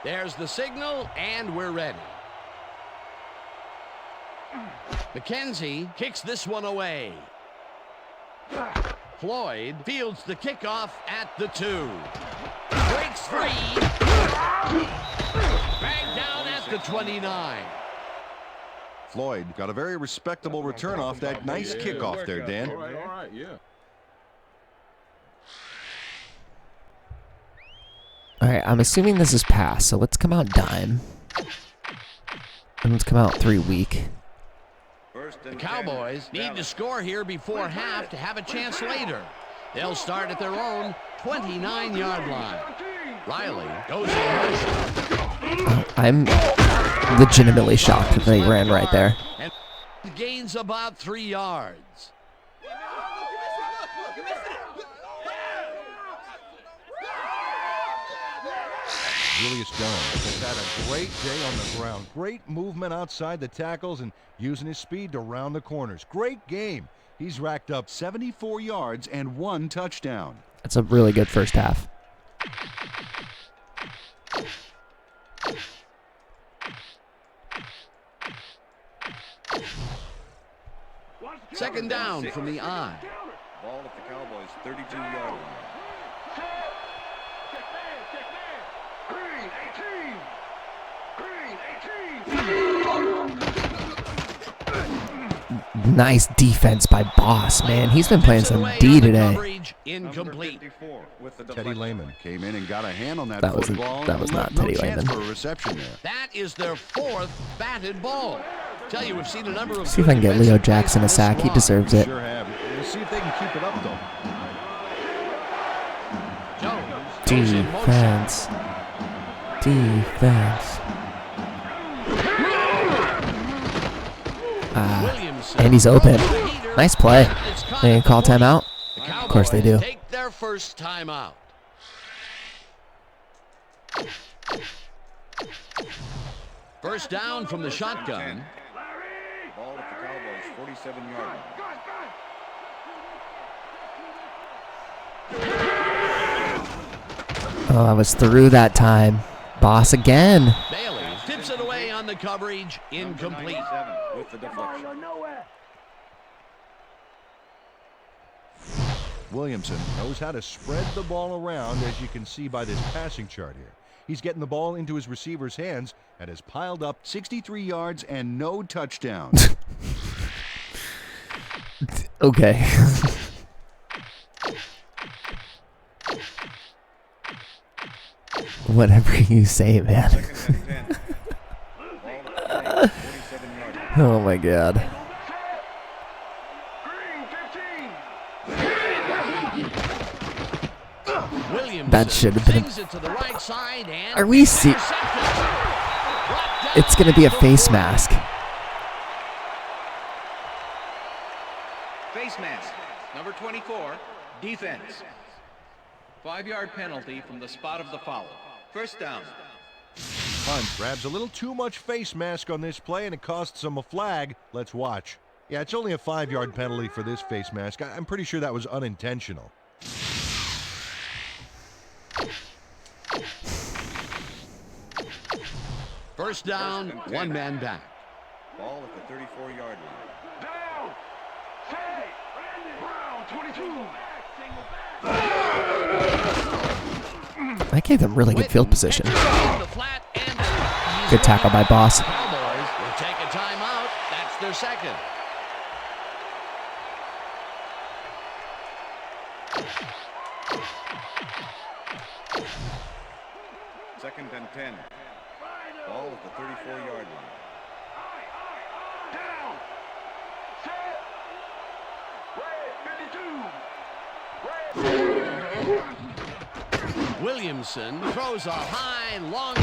There's the signal, and we're ready. McKenzie kicks this one away. Floyd fields the kickoff at the 2. Breaks free. Back down at the 29. Floyd got a very respectable return off that nice kickoff there, Dan. All right, yeah. All right, I'm assuming this is pass, so let's come out dime. And let's come out 3 weak. The Cowboys need to score here before half to have a chance later. They'll start at their own 29-yard line. Riley goes in. I'm legitimately shocked that they ran right there. And gains about 3 yards. Julius Jones has had a great day on the ground. Great movement outside the tackles and using his speed to round the corners. Great game. He's racked up 74 yards and 1 touchdown. That's a really good first half. Second down from the eye. Ball at the Cowboys' 32-yard line. Nice defense by Boss, man. He's been playing some D today. Incomplete. Teddy Lehman came in and got a hand on that Wasn't, football. that was not No Teddy chance Lehman. for a reception there. That is their 4th batted ball. Tell you, we've seen a number of. See if I can get Leo Jackson a sack. He deserves it. Sure have. We'll see if they can keep it up, though. Defense. Defense. And he's open. Nice play. They call timeout? Of course they do. Take their first timeout. First down from the shotgun. Ball at the Cowboys' 47-yard line. Oh, I was through that time. Boss again. Bailey tips it away on the coverage. Incomplete. With the deflection. Williamson knows how to spread the ball around, as you can see by this passing chart here. He's getting the ball into his receiver's hands and has piled up 63 yards and no touchdowns. Okay. Whatever you say, man. Oh my God. That should have been. Are we see? It's gonna be a face mask. Face mask, number 24, defense. 5-yard penalty from the spot of the foul. First down. Hunt grabs a little too much face mask on this play, and it costs him a flag. Let's watch. Yeah, it's only a 5-yard penalty for this face mask. I'm pretty sure that was unintentional. First down, one man back. Ball at the 34-yard line. Down. Say. Brown, 22. I gave them really good field position. Good tackle by Boss. Cowboys will take a timeout. That's their second. Second and 10. Ball at the 34-yard line. Down. Set. Red, 52. Williamson throws a high, long.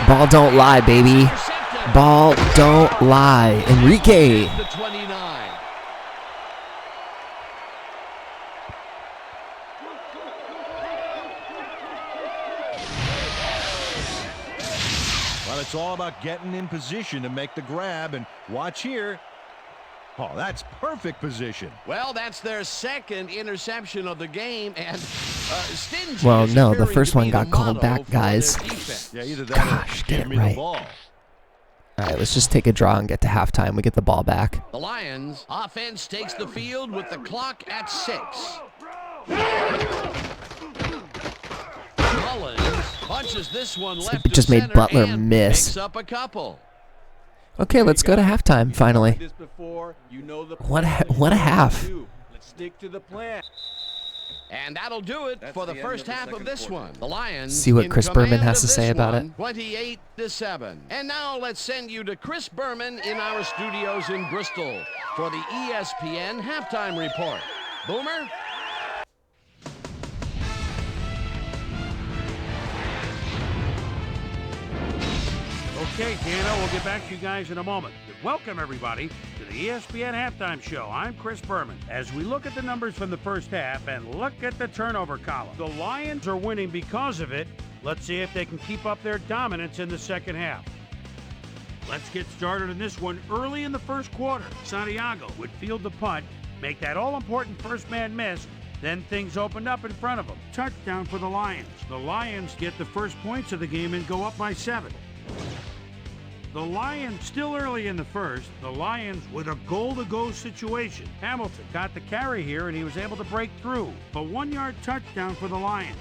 Ball don't lie, baby. Ball don't lie. Enrique. The 29. Well, it's all about getting in position to make the grab, and watch here. Oh, that's perfect position. Well, that's their second interception of the game, and stingy. Well, no, the first one got called back, guys. Yeah, either that Gosh, or get give it me right. the ball. All right, let's just take a draw and get to halftime. We get the ball back. The Lions offense takes the field with the clock at 6. Mullins punches this one left. Just made center Butler and miss. Picks up a couple. Okay, let's go to halftime finally. What a half. Let's stick to the plan. And that'll do it for the first half of this one. The Lions See what in Chris Berman command has to of say this about one, 28-7. And now let's send you to Chris Berman in our studios in Bristol for the ESPN halftime report. Boomer? Okay, Dano, we'll get back to you guys in a moment. Welcome, everybody, to the ESPN Halftime Show. I'm Chris Berman. As we look at the numbers from the first half and look at the turnover column, the Lions are winning because of it. Let's see if they can keep up their dominance in the second half. Let's get started in this one early in the first quarter. Santiago would field the punt, make that all-important first man miss, then things opened up in front of them. Touchdown for the Lions. The Lions get the first points of the game and go up by 7. The Lions still early in the first. The Lions with a goal-to-go situation. Hamilton got the carry here, and he was able to break through. A 1-yard touchdown for the Lions.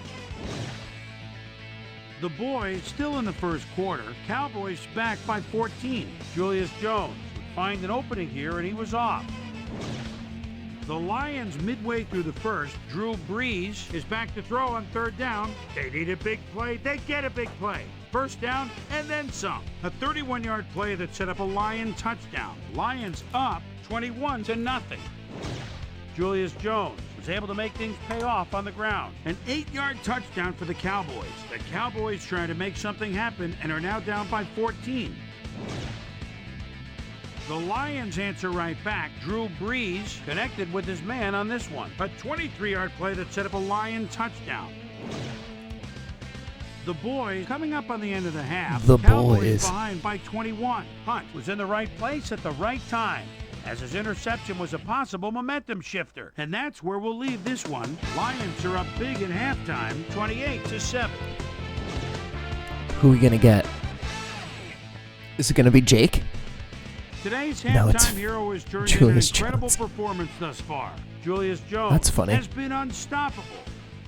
The boys still in the first quarter. Cowboys back by 14. Julius Jones would find an opening here, and he was off. The Lions midway through the first. Drew Brees is back to throw on third down. They need a big play. They get a big play. First down and then some. A 31-yard play that set up a Lion touchdown. Lions up 21-0. Julius Jones was able to make things pay off on the ground. An 8-yard touchdown for the Cowboys. The Cowboys trying to make something happen and are now down by 14. The Lions answer right back. Drew Brees connected with his man on this one. A 23-yard play that set up a Lion touchdown. The boys coming up on the end of the half. The Cowboys boys behind by 21. Hunt was in the right place at the right time, as his interception was a possible momentum shifter. And that's where we'll leave this one. Lions are up big in halftime, 28-7. Who are we gonna get? Is it gonna be Jake? Today's No, it's halftime hero has turned in an Julius incredible Jones. performance thus far. Julius Jones That's funny. has been unstoppable.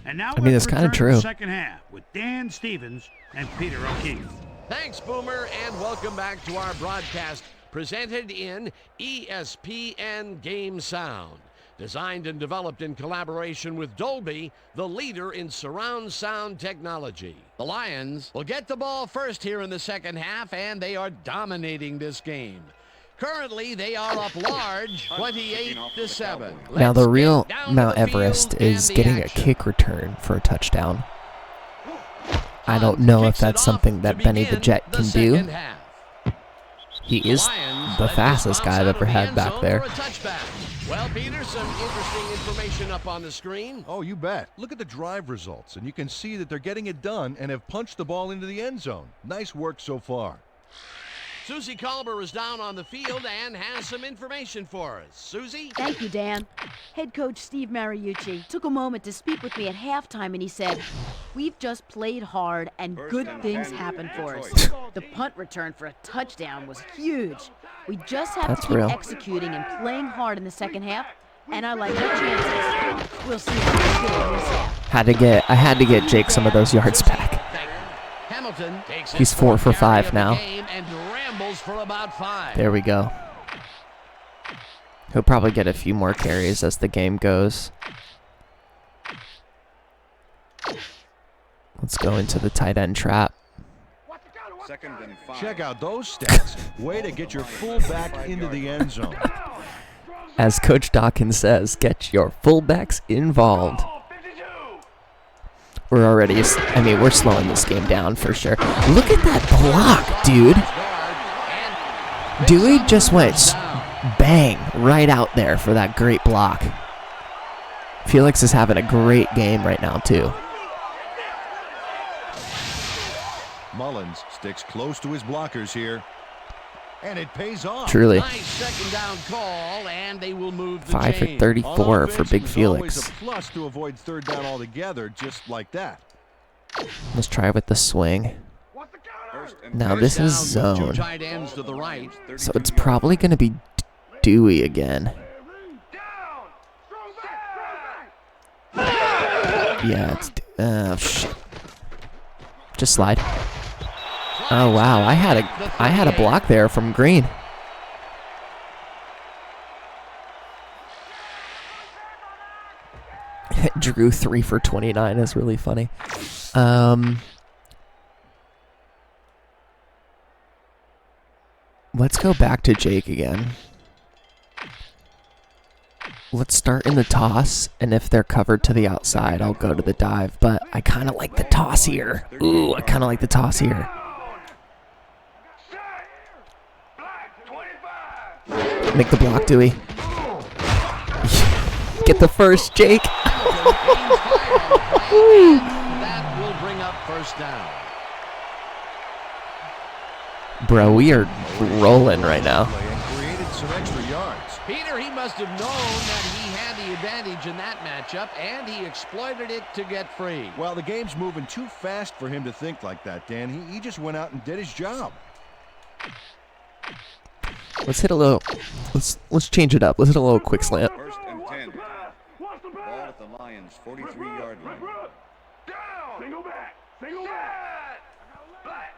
And now I mean, let's that's kinda return to true. the second half with Dan Stevens and Peter O'Keefe. Thanks, Boomer, and welcome back to our broadcast presented in ESPN Game Sound. Designed and developed in collaboration with Dolby, the leader in surround sound technology. The Lions will get the ball first here in the second half, and they are dominating this game. Currently, they are up large, 28-7. Now the real Let's get down Mount to the field Everest and is the getting a action. kick return for a touchdown. I don't know if Kicks it that's off something to that Benny the begin Jet the can do. second half. He is Lions the let this fastest bounce guy I've out of ever the had end back zone there. for a touchback. Well, Peter, some interesting information up on the screen. Oh, you bet. Look at the drive results, and you can see that they're getting it done and have punched the ball into the end zone. Nice work so far. Susie Colber is down on the field and has some information for us. Susie? Thank you, Dan. Head coach Steve Mariucci took a moment to speak with me at halftime, and he said, "We've just played hard, and good things happened for us. The punt return for a touchdown was huge. We just have That's to keep real. executing and playing hard in the second half, and I like our chances. We'll see how we do in this half." I had to get Jake some of those yards back. Hamilton takes He's his 4 for fourth carry 5 of the now. game and rambles for about 5. There we go. He'll probably get a few more carries as the game goes. Let's go into the tight end trap. Second and 5. Check out those stats. Way to get your fullback into the end zone. As Coach Dawkins says, get your fullbacks involved. We're slowing this game down for sure. Look at that block, dude. Dewey just went bang right out there for that great block. Felix is having a great game right now, too. Mullins sticks close to his blockers here. And it pays off. Truly. Nice second down call, and they will move the 5 for chain. 34 On for offense, Big it was Felix. always a plus to avoid third down altogether, just like that. Let's try with the swing. First and Now First this down is with zone. 2 tight ends to the right. So it's probably going to be Dewey again. Yeah, it's... Oh, shit. Just slide. Oh, wow. I had a block there from Green. Drew 3 for 29 is really funny. Let's go back to Jake again. Let's start in the toss, and if they're covered to the outside, I'll go to the dive. But I kind of like the toss here. Ooh, I kind of like the toss here. Make the block, Dewey. Get the first, Jake. That will bring up first down. Bro, we are rolling right now. And created some extra yards. Peter, he must have known that he had the advantage in that matchup, and he exploited it to get free. Well, the game's moving too fast for him to think like that, Dan. He just went out and did his job. Let's hit a little. Let's change it up. Let's hit a little quick slant. First and 10. Ball at the Lions' 43-yard line. Down. Single back. Single back. Black.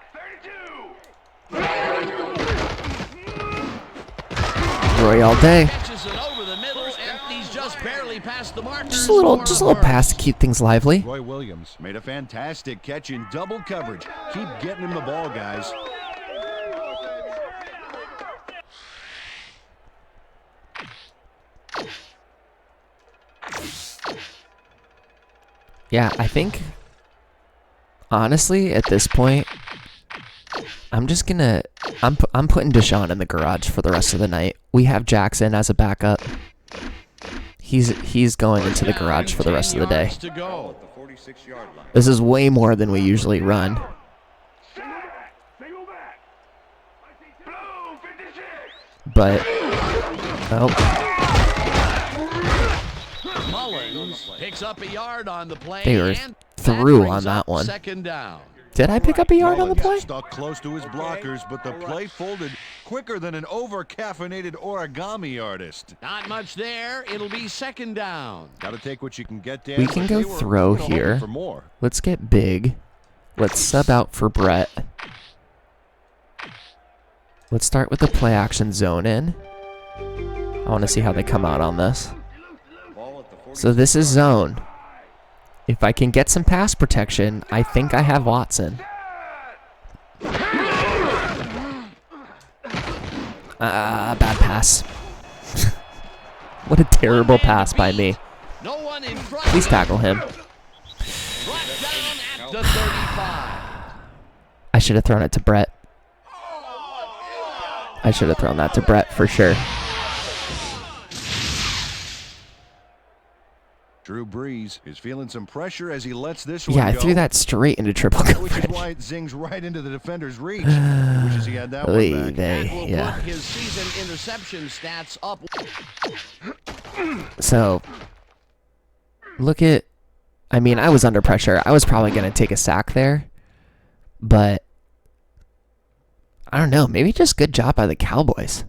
32. Roy all day. Catches it over the middle, and he's just barely past the markers. Just a little pass to keep things lively. Roy Williams made a fantastic catch in double coverage. Keep getting him the ball, guys. Yeah, I think, honestly, at this point, I'm just gonna, I'm putting Deshaun in the garage for the rest of the night. We have Jackson as a backup. He's going into the garage for the rest of the day. To go. At the 46-yard line. This is way more than we usually run. Single back. Blue 56. But, oh, Mullins picks up a yard on the play. They were and through brings on that up one. Second down. Did I pick up a yard on the play? Stuck close to his blockers, but the play folded quicker than an over-caffeinated origami artist. Not much there. It'll be second down. Got to take what you can get, Dan. We can go throw here. For more. Let's get big. Let's sub out for Brett. Let's start with the play action zone in. I want to see how they come out on this. So this is zone. If I can get some pass protection, I think I have Watson. Bad pass. What a terrible pass by me. Please tackle him. I should have thrown it to Brett. I should have thrown that to Brett for sure. Drew Brees is feeling some pressure as he lets this one Yeah, I go. threw that straight into triple coverage. Which is why it zings right into the defender's reach. Wishes he had that one back. Will put his season interception stats up. So, look at... I mean, I was under pressure. I was probably going to take a sack there. But, I don't know. Maybe just good job by the Cowboys.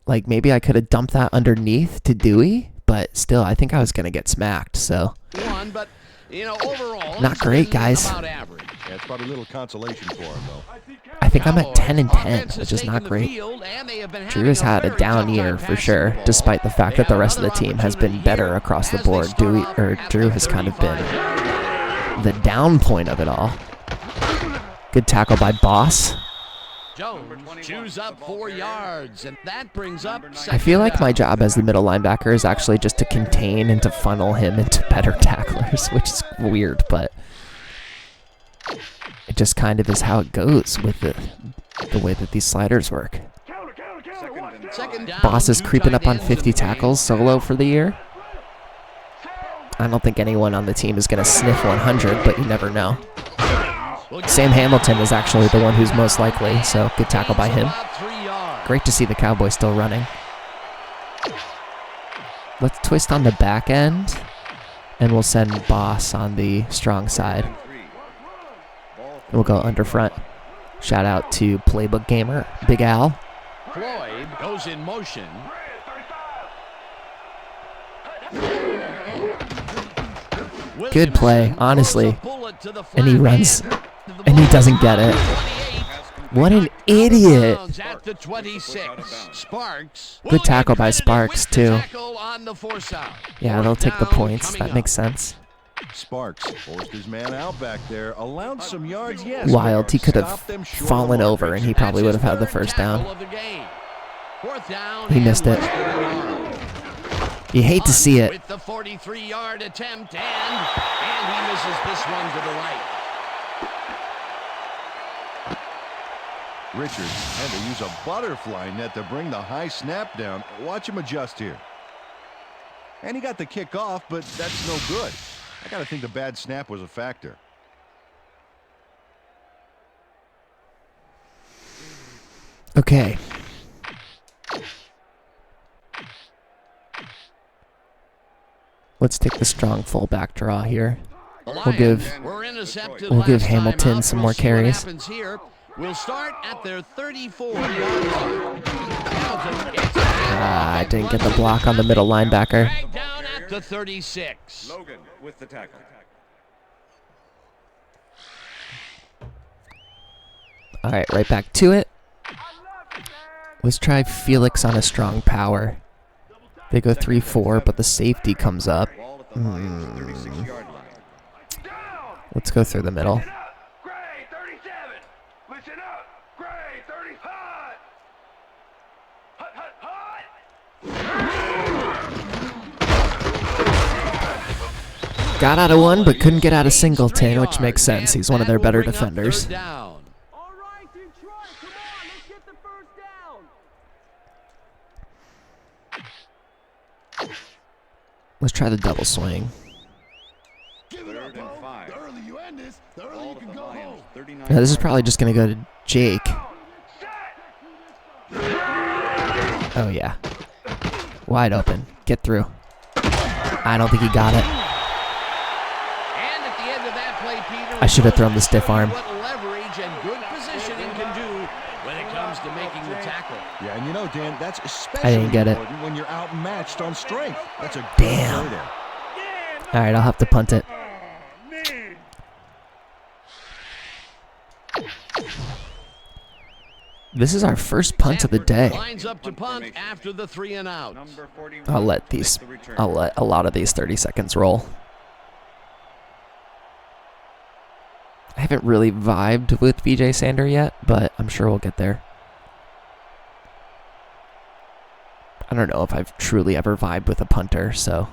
Like, maybe I could have dumped that underneath to Dewey. But still, I think I was going to get smacked, so... But, you know, overall, not great, guys. Yeah, it's probably a little consolation for him, though. I think I'm at 10-10, which is not great. Drew has had a down year for sure, despite the fact that the rest of the team has been better across the board. Drew has kind of been the down point of it all. Good tackle by Boss. Jones chews up 4 yards, and that brings up I feel like my job as the middle linebacker is actually just to contain and to funnel him into better tacklers, which is weird, but it just kind of is how it goes with the way that these sliders work. Boss is creeping up on 50 tackles solo for the year. I don't think anyone on the team is going to sniff 100, but you never know. Sam Hamilton is actually the one who's most likely, so good tackle by him. Great to see the Cowboys still running. Let's twist on the back end, and we'll send Boss on the strong side. And we'll go under front. Shout out to Playbook Gamer, Big Al. Floyd goes in motion. Good play, honestly. And he runs, and he doesn't get it. What an idiot. Good tackle by Sparks, too. Yeah, they'll take the points. That makes sense. Sparks forced his man out back there, allowed some yards, yes. Wild, he could have fallen over, and he probably would have had the first down. He missed it. You hate to see it. With the 43-yard attempt, and he misses this one to the right. Richards had to use a butterfly net to bring the high snap down. Watch him adjust here. And he got the kick off, but that's no good. I got to think the bad snap was a factor. Okay. Let's take the strong fullback draw here. We'll give Hamilton some more carries. We'll start at their 34-yard line. I didn't get the block on the middle linebacker. Down at the 36. Logan with the tackle. All right, right back to it. Let's try Felix on a strong power. They go 3-4, but the safety comes up. Let's go through the middle. Got out of one, but couldn't get out of Singleton, which makes sense. He's one of their better defenders. Let's try the double swing. Now, this is probably just going to go to Jake. Oh, yeah. Wide open. Get through. I don't think he got it. I should have thrown the stiff arm. Yeah, and you know, Dan, that's I especially didn't get it. important when you're outmatched on strength. That's a good Damn. play there. All right, I'll have to punt it. This is our first punt of the day. Lines up to punt after the 3 and out. I'll let a lot of these 30 seconds roll. I haven't really vibed with BJ Sander yet, but I'm sure we'll get there. I don't know if I've truly ever vibed with a punter, so.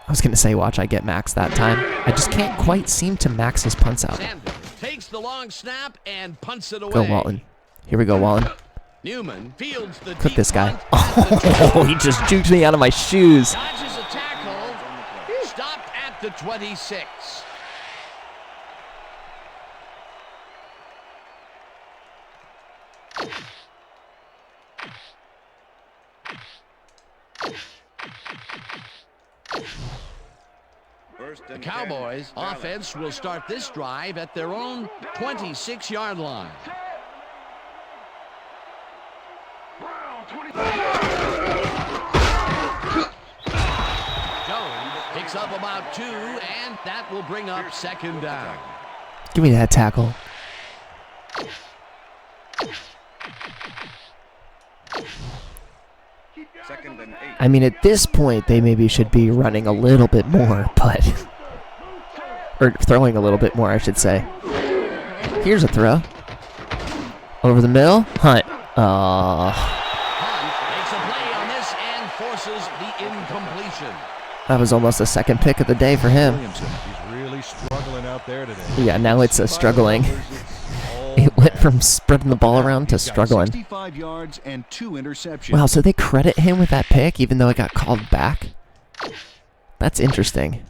I was going to say, watch I get Max that time. I just can't quite seem to max his punts out. Sander takes the long snap and punts it away. Go, Walton. Here we go, Walton. Newman fields the Clip deep this guy. punt Oh, he just juked me out of my shoes. dodges a tackle. Stopped at the 26. The Cowboys offense will start this drive at their own 26-yard line. Jones picks up about 2, and that will bring up 2nd down. Give me that tackle. Second and 8. I mean, at this point, they maybe should be running a little bit more, but... or throwing a little bit more, I should say. Here's a throw. Over the middle. Hunt. Hunt makes a play on this and forces the incompletion. That was almost the second pick of the day for him. Williamson, he's really struggling out there today. Yeah, now it's a struggling. It went from spreading the ball around to struggling. 65 yards and 2 interceptions. Wow, so they credit him with that pick even though it got called back? That's interesting.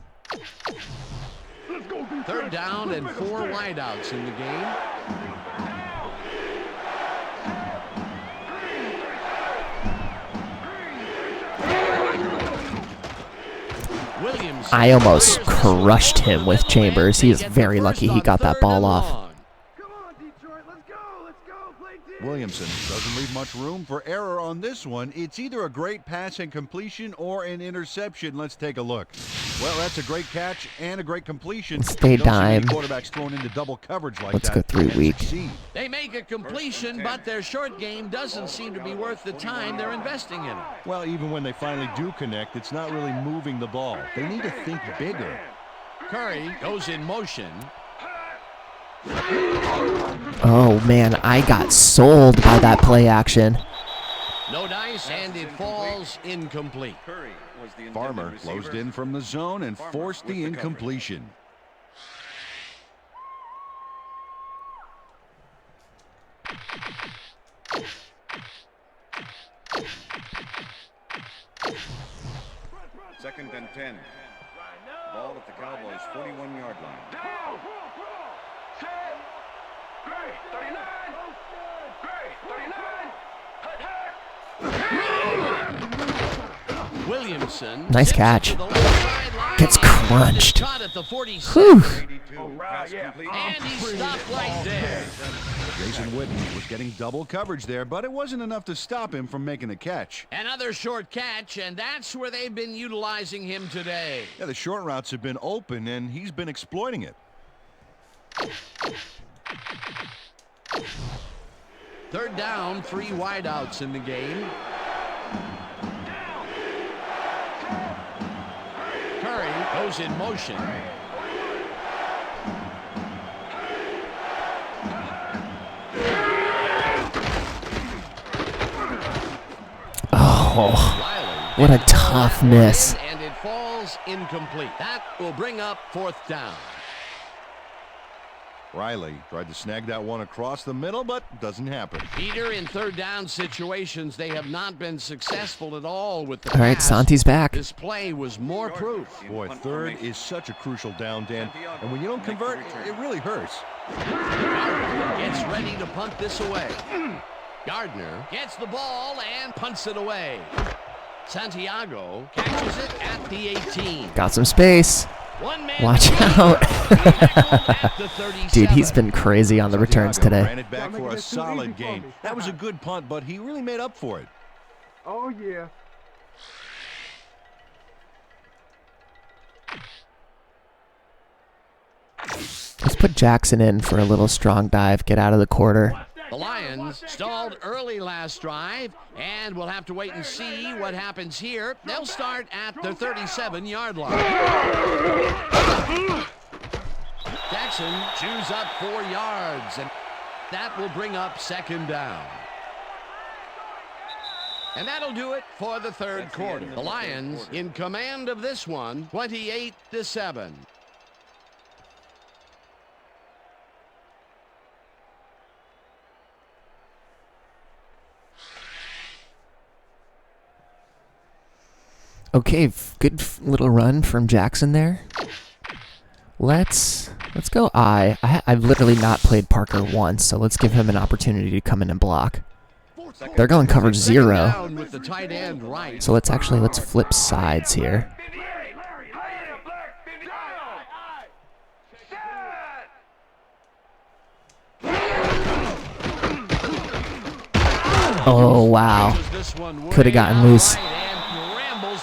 3rd down and 4 wideouts in the game. Williams. I almost crushed him with Chambers. He is very lucky he got that ball off. Williamson doesn't leave much room for error on this one. It's either a great pass and completion or an interception. Let's take a look. Well, that's a great catch and a great completion. Stay dime. Quarterbacks thrown into double coverage like Let's that. go 3 week. They make a completion, but their short game doesn't seem to be worth the time they're investing in it. Well, even when they finally do connect, it's not really moving the ball. They need to think bigger. Curry goes in motion. Oh, man, I got sold by that play action. No dice, and it falls incomplete. Curry was the Farmer intended closed receiver. in from the zone and Farmer forced with the the coverage. incompletion. Second and 10. Ball at the Cowboys' 41-yard line. Down. Set. Great. 39. Great. 39. Williamson. Nice zips catch. to the left sideline Gets and crunched. caught at the 46. Whew. 82. Pass complete. And he stopped right there. Jason Witten was getting double coverage there, but it wasn't enough to stop him from making the catch. Another short catch, and that's where they've been utilizing him today. Yeah, the short routes have been open, and he's been exploiting it. 3rd down, 3 wideouts in the game. Curry goes in motion. Oh, what a tough miss. And it falls incomplete. That will bring up 4th down. Riley tried to snag that one across the middle, but doesn't happen. Peter, in 3rd down situations, they have not been successful at all with the All right, pass. Santi's back. This play was more proof. Boy, 3rd is such a crucial down, Dan. And when you don't convert, it really hurts. Gardner gets ready to punt this away. Gardner gets the ball and punts it away. Santiago catches it at the 18. Got some space. Watch out. Dude, he's been crazy on the returns today. Ran it back for a solid gain. That was a good punt, but he really made up for it. Oh, yeah. Let's put Jackson in for a little strong dive, get out of the quarter. The Lions stalled early last drive, and we'll have to wait and see what happens here. They'll start at their 37-yard line. Jackson chews up 4 yards, and that will bring up second down. And that'll do it for the third quarter. The Lions in command of this one, 28-7. Okay, good little run from Jackson there. Let's go I've literally not played Parker once, so let's give him an opportunity to come in and block. They're going coverage 0. So let's flip sides here. Oh, wow. Could have gotten loose.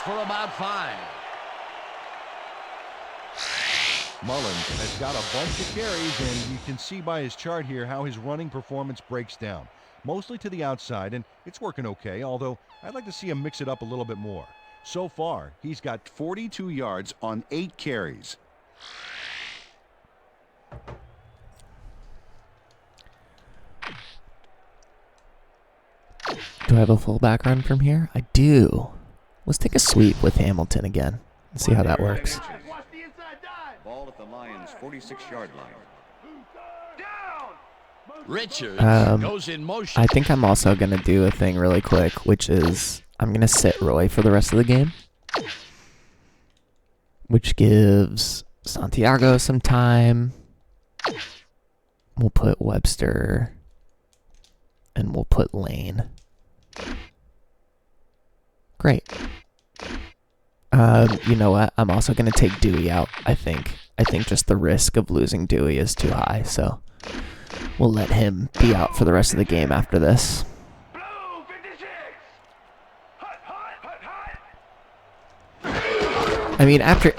For about 5. Mullins has got a bunch of carries, and you can see by his chart here how his running performance breaks down. Mostly to the outside, and it's working okay, although I'd like to see him mix it up a little bit more. So far, he's got 42 yards on 8 carries. Do I have a fullback run from here? I do. Let's take a sweep with Hamilton again and see how that works. Ball at the Lions' 46-yard line. Richards goes in motion. I think I'm also going to do a thing really quick, which is I'm going to sit Roy for the rest of the game, which gives Santiago some time. We'll put Webster, and we'll put Lane. Great. You know what? I'm also going to take Dewey out, I think. I think just the risk of losing Dewey is too high, so we'll let him be out for the rest of the game after this. I mean, after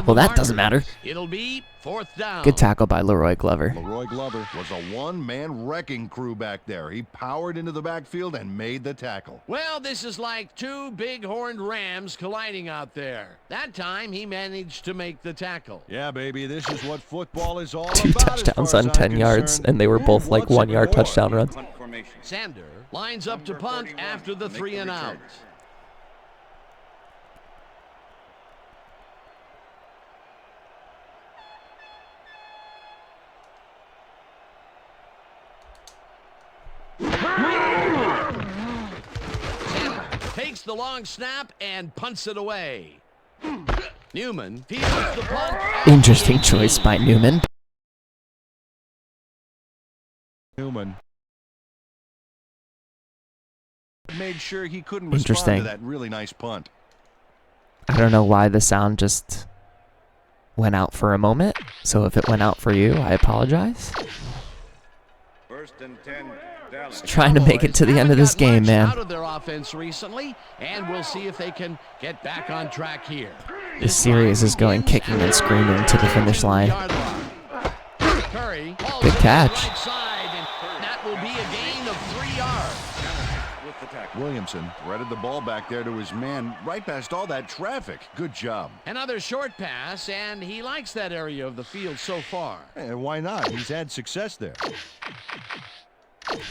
well, that doesn't matter. It'll be 4th down. Good tackle by Leroy Glover. Leroy Glover was a one-man wrecking crew back there. He powered into the backfield and made the tackle. Well, this is like 2 big-horned rams colliding out there. That time, he managed to make the tackle. Yeah, baby, this is what football is all about. 2 touchdowns on 10 yards, and they were both like 1-yard touchdown runs. Sander lines up to punt after the 3-and-out. Takes the long snap and punts it away. Newman fields the punt. Interesting choice by Newman. Newman made sure he couldn't respond to that really nice punt. I don't know why the sound just went out for a moment. So if it went out for you, I apologize. 1st and 10. Dallas. Trying to make it to the end of this game, man. Out of their offense recently, and we'll see if they can get back on track here. This series is going kicking and screaming to the finish line. Good catch. That will be a gain of 3 yards. Williamson threaded the ball back there to his man right past all that traffic. Good job. Another short pass, and he likes that area of the field so far. And why not? He's had success there.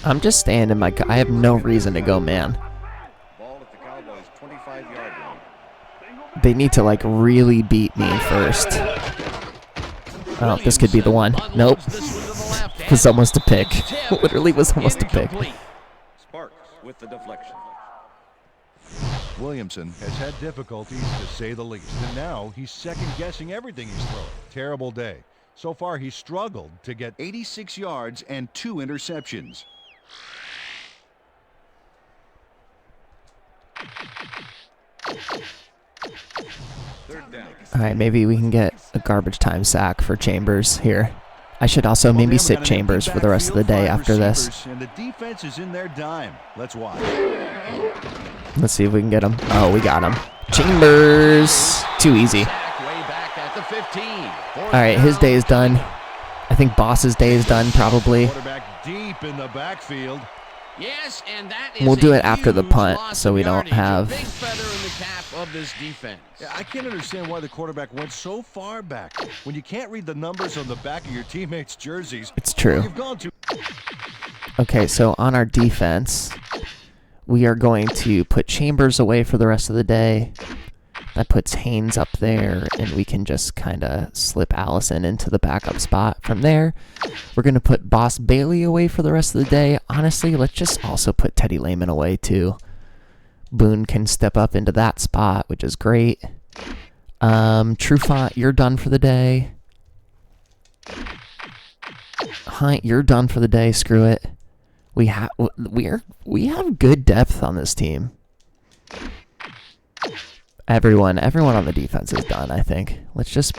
I'm just staying in my... I have no reason to go, man. Ball at the Cowboys' 25-yard line. They need to, like, really beat me first. Oh, this could be the one. Nope. It was almost a pick. Literally was almost a pick. Sparks with the deflection. Williamson has had difficulties, to say the least, and now he's second-guessing everything he's throwing. Terrible day. So far, he's struggled to get 86 yards and 2 interceptions. Third down. All right, maybe we can get a garbage time sack for Chambers here. I should also maybe sit Chambers for the rest of the day after this. And the defense is in their dime. Let's watch. Let's see if we can get him. Oh, we got him. Chambers. Too easy. All right, his day is done. I think Boss's day is done probably. Quarterback deep in the backfield. Yes, and that is We'll do it after the punt so we don't have... Big feather in the cap of this defense. Yeah, I can't understand why the quarterback went so far back when you can't read the numbers on the back of your teammates' jerseys. It's true. You've gone to... Okay, so on our defense, we are going to put Chambers away for the rest of the day. That puts Haynes up there, and we can just kind of slip Allison into the backup spot. From there, we're going to put Boss Bailey away for the rest of the day. Honestly, let's just also put Teddy Lehman away, too. Boone can step up into that spot, which is great. Trufant, you're done for the day. Hunt, you're done for the day. Screw it. We have good depth on this team. Everyone on the defense is done, I think. Let's just...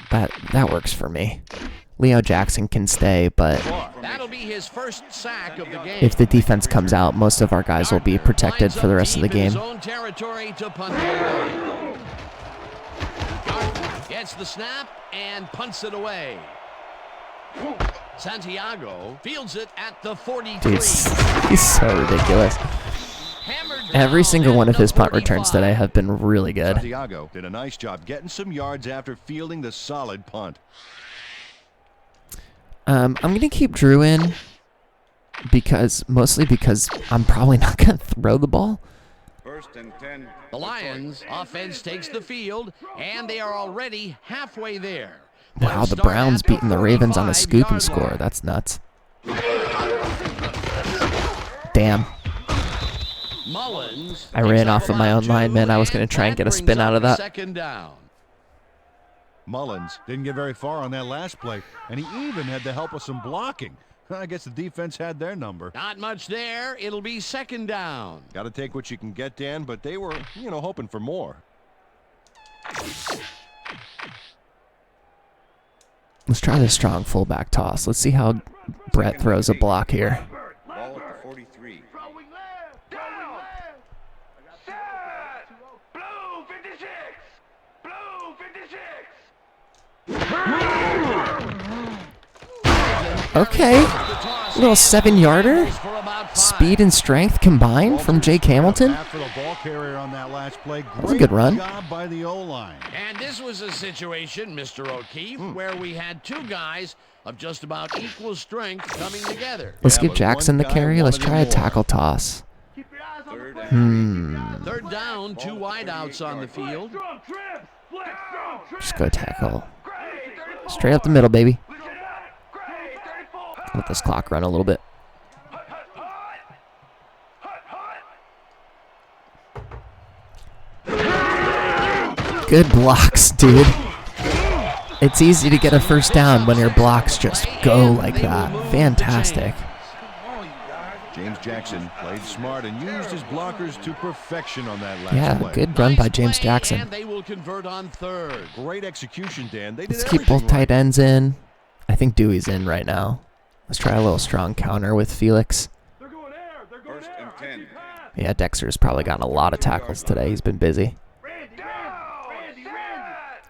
That works for me. Leo Jackson can stay, but... That'll be his first sack of the game. If the defense comes out, most of our guys will be protected for the rest of the game. Gets the snap and punts it away. Santiago fields it at the 43. Dude, he's so ridiculous. Every single one of his punt returns today have been really good. Santiago did a nice job getting some yards after fielding the solid punt. I'm going to keep Drew in mostly because I'm probably not going to throw the ball. First and 10. The Lions offense takes the field, and they are already halfway there. Wow, the Browns beating the Ravens on a scoop and score. That's nuts. Damn. I ran off of my own line, man. I was going to try and get a spin out of that. Second down. Mullins didn't get very far on that last play, and he even had the help of some blocking. I guess the defense had their number. Not much there. It'll be second down. Got to take what you can get, Dan, but they were, hoping for more. Let's try the strong fullback toss. Let's see how Brett throws a block here. Ball at the 43. Blue 56. Blue 56. Okay. A little 7-yarder. Speed and strength combined from Jake Hamilton. For the ball carrier on that last play. That's a good run. Job by the O-line. And this was a situation, Mr. O'Keefe, where we had two guys of just about equal strength coming together. Let's give Jackson the carry. Let's try a tackle toss. Third down, two wideouts on the field. Just go tackle. Straight up the middle, baby. Let this clock run a little bit. Good blocks, dude. It's easy to get a first down when your blocks just go like that. Fantastic. James Jackson played smart and used his blockers to perfection on that last play. Good run by James Jackson. And they will convert on third. Great execution, Dan. Let's keep both tight ends in. I think Dewey's in right now. Let's try a little strong counter with Felix. First and 10. Yeah, Dexter's probably gotten a lot of tackles today. He's been busy.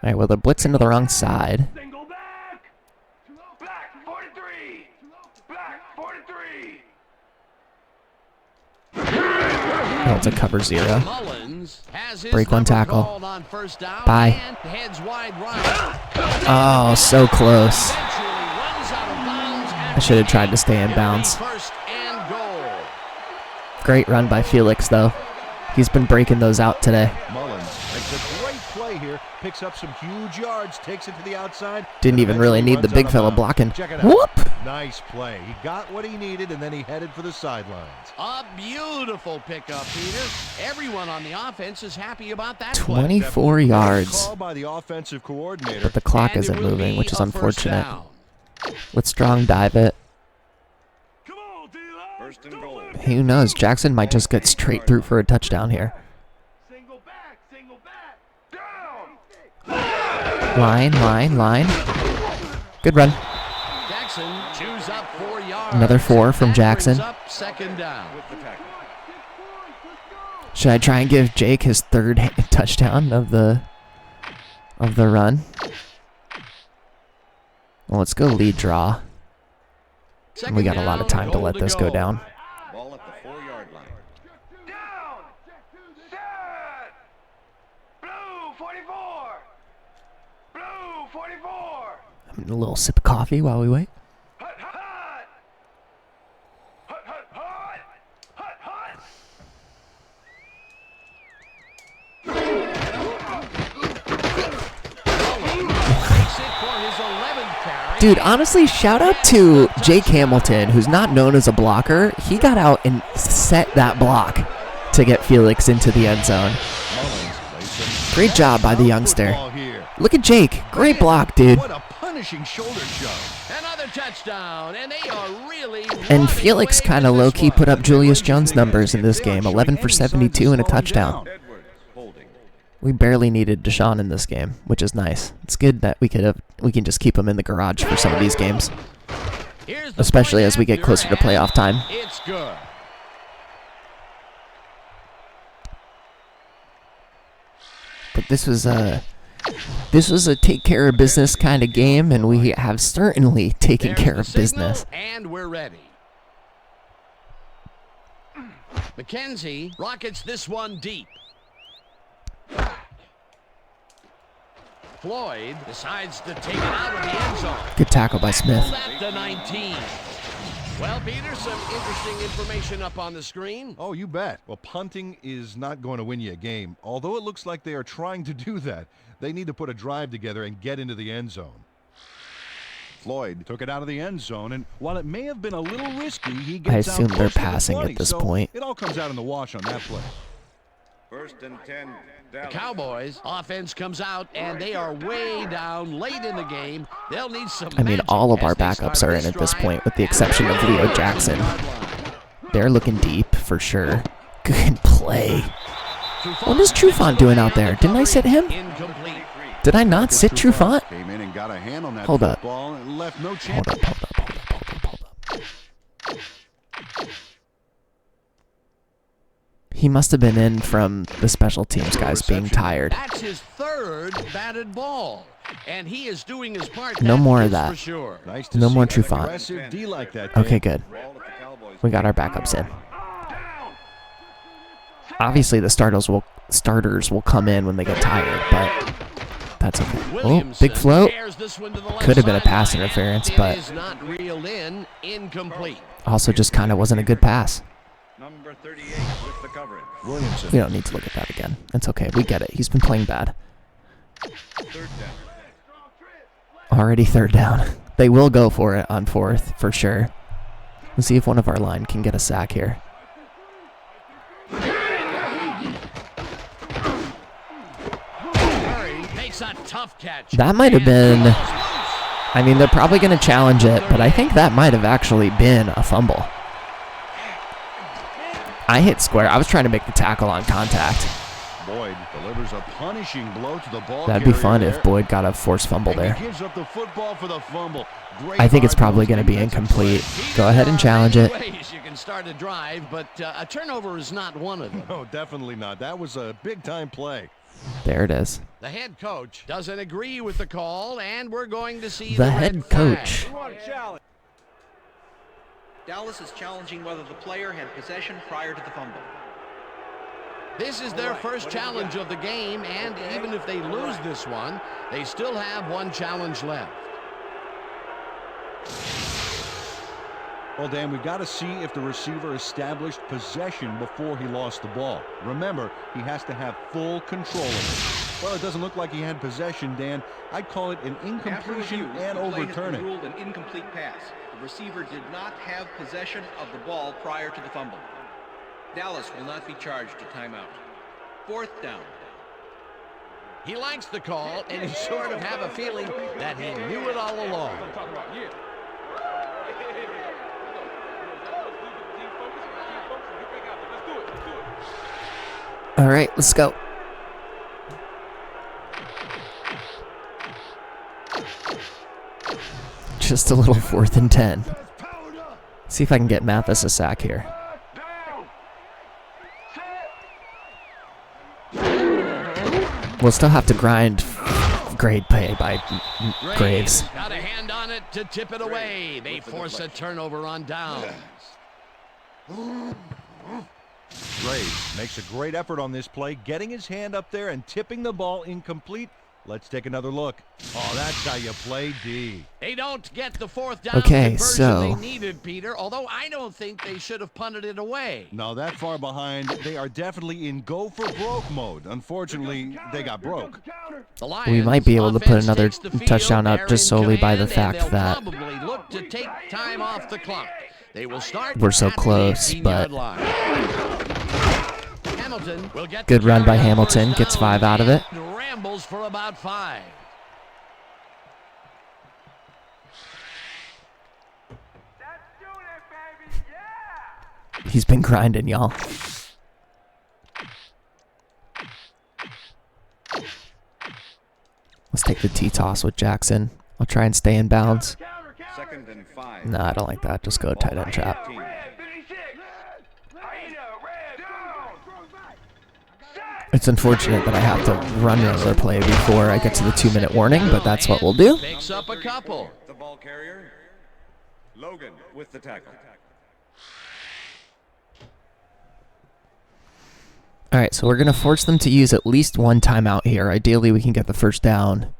All right, well, they're blitzing to the wrong side. Single back. Black 43. Black 43. Oh, it's a cover 0. Break one tackle. Bye. Oh, so close. I should have tried to stay in bounds. Great run by Felix, though. He's been breaking those out today. Mullins makes a great play here. Picks up some huge yards. Takes it to the outside. Didn't even really need the big fella blocking. Check it out. Whoop! Nice play. He got what he needed, and then he headed for the sidelines. A beautiful pickup, Peter. Everyone on the offense is happy about that. 24 yards. Call by the offensive coordinator. But the clock isn't moving, which is unfortunate. Let's strong dive it. First and goal. Who knows? Jackson might just get straight through for a touchdown here. Single back. Single back. Line. Good run. Jackson chews up 4 yards. Another 4 from Jackson. Up second down. Should I try and give Jake his 3rd touchdown of the run? Well, let's go lead draw. We got a lot of time to let this go down. Ball at the 4-yard line. Down. Set. Blue 44. Blue 44. Having a little sip of coffee while we wait. Hut, hut. Hut, hut, hut. Hut, hut. Takes it for his 11th carry. Dude, honestly, shout out to Jake Hamilton, who's not known as a blocker. He got out and set that block to get Felix into the end zone. Great job by the youngster. Look at Jake. Great block, dude. What a punishing shoulder shove. Another touchdown, and they are really And Felix kind of low-key put up Julius Jones numbers in this game. 11 for 72 and a touchdown. Edwards holding. We barely needed Deshaun in this game, which is nice. It's good that we can just keep him in the garage for some of these games, especially as we get closer to playoff time. It's good. But this was a take care of business kind of game, and we have certainly taken care of business. And we're ready. McKenzie rockets this one deep. Floyd decides to take it out of the end zone. Good tackle by Smith. At the 19. Well, Peter, some interesting information up on the screen. Oh, you bet. Well, punting is not going to win you a game. Although it looks like they are trying to do that, they need to put a drive together and get into the end zone. Floyd took it out of the end zone, and while it may have been a little risky, he gets I assume out they're close to the passing 20, at this so point. It all comes out in the wash on that play. 1st and 10. The Dallas. Cowboys offense comes out, and they are way down late in the game. They'll need some I mean, magic all of as our they backups start are in this at this drive. point, with the exception of Leo Jackson. They're looking deep for sure. Good play. What is Trufant doing out there? Didn't I sit him? Incomplete. Did I not sit Trufant? Came in and got a hand on that Hold up. football and left no chance. Hold up. He must have been in from the special teams guys being tired. That's his 3rd batted ball, and he is doing his part. No more of is that. For sure. Nice to No see more an Trufant. aggressive D like that, Okay, Dan. good. Ball at the Cowboys. We got our backups in. Obviously, the starters will come in when they get tired, but that's okay. Oh, big float. Could have been a pass interference, but is not reeled in. Incomplete. also just kind of wasn't a good pass. Number 38 with the coverage. Williamson. We don't need to look at that again. It's okay. We get it. He's been playing bad. 3rd down. Already 3rd down. They will go for it on 4th, for sure. Let's see if one of our line can get a sack here. Murray makes a tough catch. That might have been... I mean, they're probably going to challenge it, but I think that might have actually been a fumble. I hit square. I was trying to make the tackle on contact. Boyd delivers a punishing blow to the ball. That'd be fun carrier if Boyd got a forced fumble there. there. He gives up the football for the fumble. Great I think it's hard probably nosed going to be defensive incomplete. play. Go ahead and challenge it. Ways you can start a drive, but a turnover is not one of them. No, definitely not. That was a big-time play. There it is. The head coach doesn't agree with the call, and we're going to see The red head flag. coach. Dallas is challenging whether the player had possession prior to the fumble. This is their first challenge of the game, and even if they lose this one, they still have one challenge left. Well, Dan, we've got to see if the receiver established possession before he lost the ball. Remember, he has to have full control of it. Well, it doesn't look like he had possession, Dan. I'd call it an incompletion and overturn it. Ruled an incomplete pass. The receiver did not have possession of the ball prior to the fumble. Dallas will not be charged a timeout. 4th down. He likes the call, and you sort of have a feeling that he knew it all along. All right, let's go. Just a little 4th and 10. See if I can get Mathis a sack here. We'll still have to grind grade play by Graves. Got a hand on it to tip it away. They force a turnover on downs. Graves makes a great effort on this play, getting his hand up there and tipping the ball incomplete. Let's take another look. Oh, that's how you play D. They don't get the 4th down Okay, conversion so they needed, Peter, although I don't think they should have punted it away. No, that far behind, they are definitely in go-for-broke mode. Unfortunately, they got broke. We might be able to put another touchdown up just solely by the fact that probably look to take time off the clock. They will start we're so close, but Hamilton will get good run by Hamilton, gets 5 out of it. Rambles for about 5. He's been grinding, y'all. Let's take the T-toss with Jackson. I'll try and stay in bounds. 2nd and 5. No, I don't like that. Just go tight end trap. It's unfortunate that I have to run another play before I get to the 2-minute warning, but that's what we'll do. Picks up a couple. The ball carrier, Logan with the tackle. All right, so we're going to force them to use at least one timeout here. Ideally, we can get the 1st down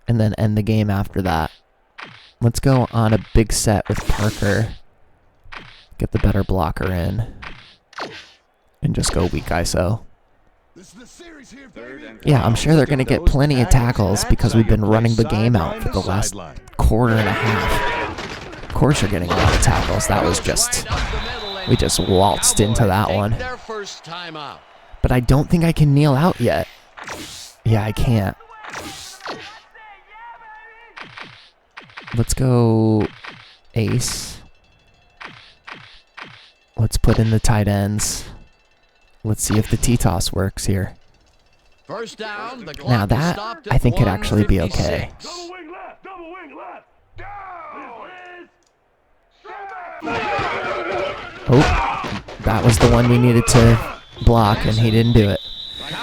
and then end the game after that. Let's go on a big set with Parker. Get the better blocker in. And just go weak ISO. Yeah, I'm sure they're going to get plenty of tackles because we've been running the game out for the last quarter and a half. Of course you're getting a lot of tackles. That was just... We just waltzed into that one. But I don't think I can kneel out yet. Yeah, I can't. Let's go ace. Let's put in the tight ends. Let's see if the T-toss works here. First down, the clock now that, I think, could actually be okay. Double wing left, double wing left. Oh, that was the one we needed to block, and he didn't do it.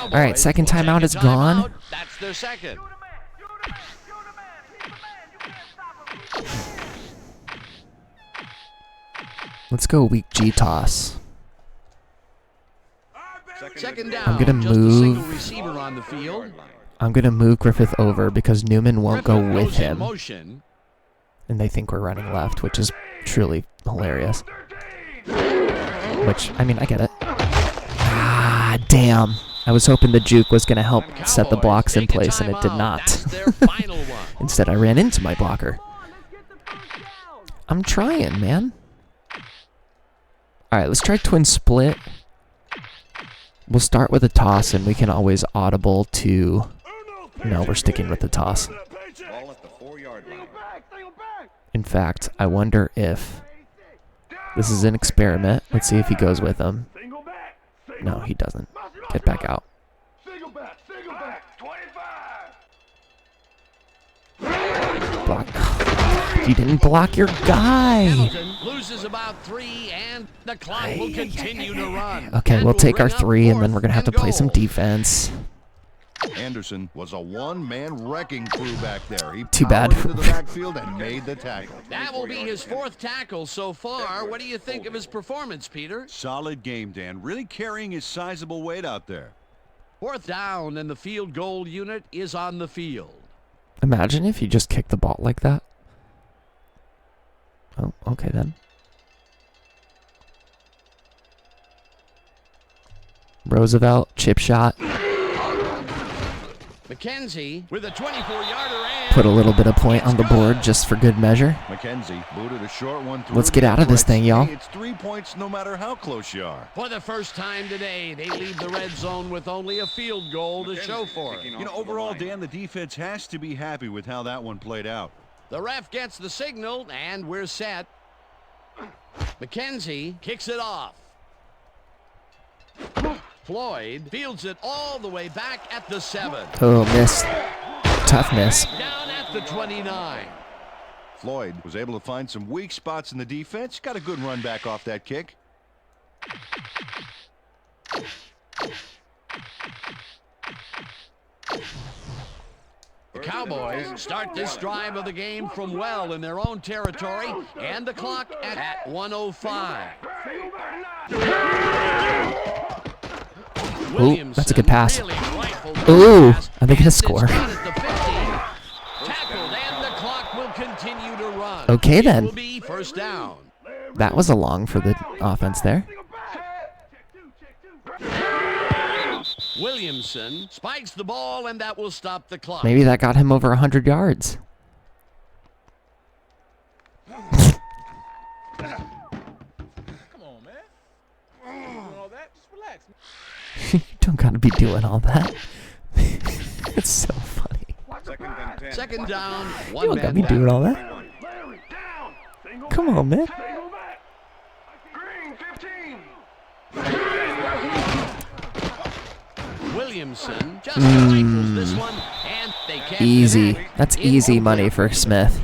All right, 2nd timeout is gone. That's their 2nd. Let's go weak G-toss. 2nd down. I'm gonna Just a move. single receiver on the field. I'm gonna move Griffith over because Newman won't go with him, and they think we're running left, which is truly hilarious. Which, I mean, I get it. Ah, damn! I was hoping the juke was gonna help set the blocks in place, and it did not. Instead, I ran into my blocker. I'm trying, man. All right, let's try twin split. We'll start with a toss, and we can always audible to... No, we're sticking with the toss. Ball at the 4-yard line. In fact, I wonder if... This is an experiment. Let's see if he goes with them. No, he doesn't. Get back out. Block. You didn't block your guy. Loses about 3, and the clock will continue to run. Okay, we'll take our 3, and then we're going to have to play some defense. Anderson was a one-man wrecking crew back there. He Too bad. powered into the backfield and made the tackle. That will be his 4th tackle so far. What do you think of his performance, Peter? Solid game, Dan. Really carrying his sizable weight out there. 4th down, and the field goal unit is on the field. Imagine if you just kicked the ball like that. Oh, okay then. Roosevelt, chip shot. McKenzie with a 24-yarder and... Put a little bit of point on the board just for good measure. McKenzie booted a short one through. Let's get out of this thing, y'all. It's 3 points no matter how close you are. For the first time today, they leave the red zone with only a field goal to show for it. You know, overall, Dan, the defense has to be happy with how that one played out. The ref gets the signal, and we're set. McKenzie kicks it off. Floyd fields it all the way back at the 7. Oh, miss. Tough miss. Down at the 29. Floyd was able to find some weak spots in the defense. Got a good run back off that kick. The Cowboys start this drive of the game from well in their own territory, and the clock at 1:05. Ooh, that's a good pass. Ooh, are they going to score? Okay, then. First down. That was a long for the offense there. Williamson spikes the ball, and that will stop the clock. Maybe that got him over 100 yards. Come on, man. Doing all that? Just relax. You don't gotta be doing all that. It's so funny. Second down. You don't gotta be doing all that. Come on, man. Williamson just rifles this one, and they can't. Easy. That's easy money for Smith.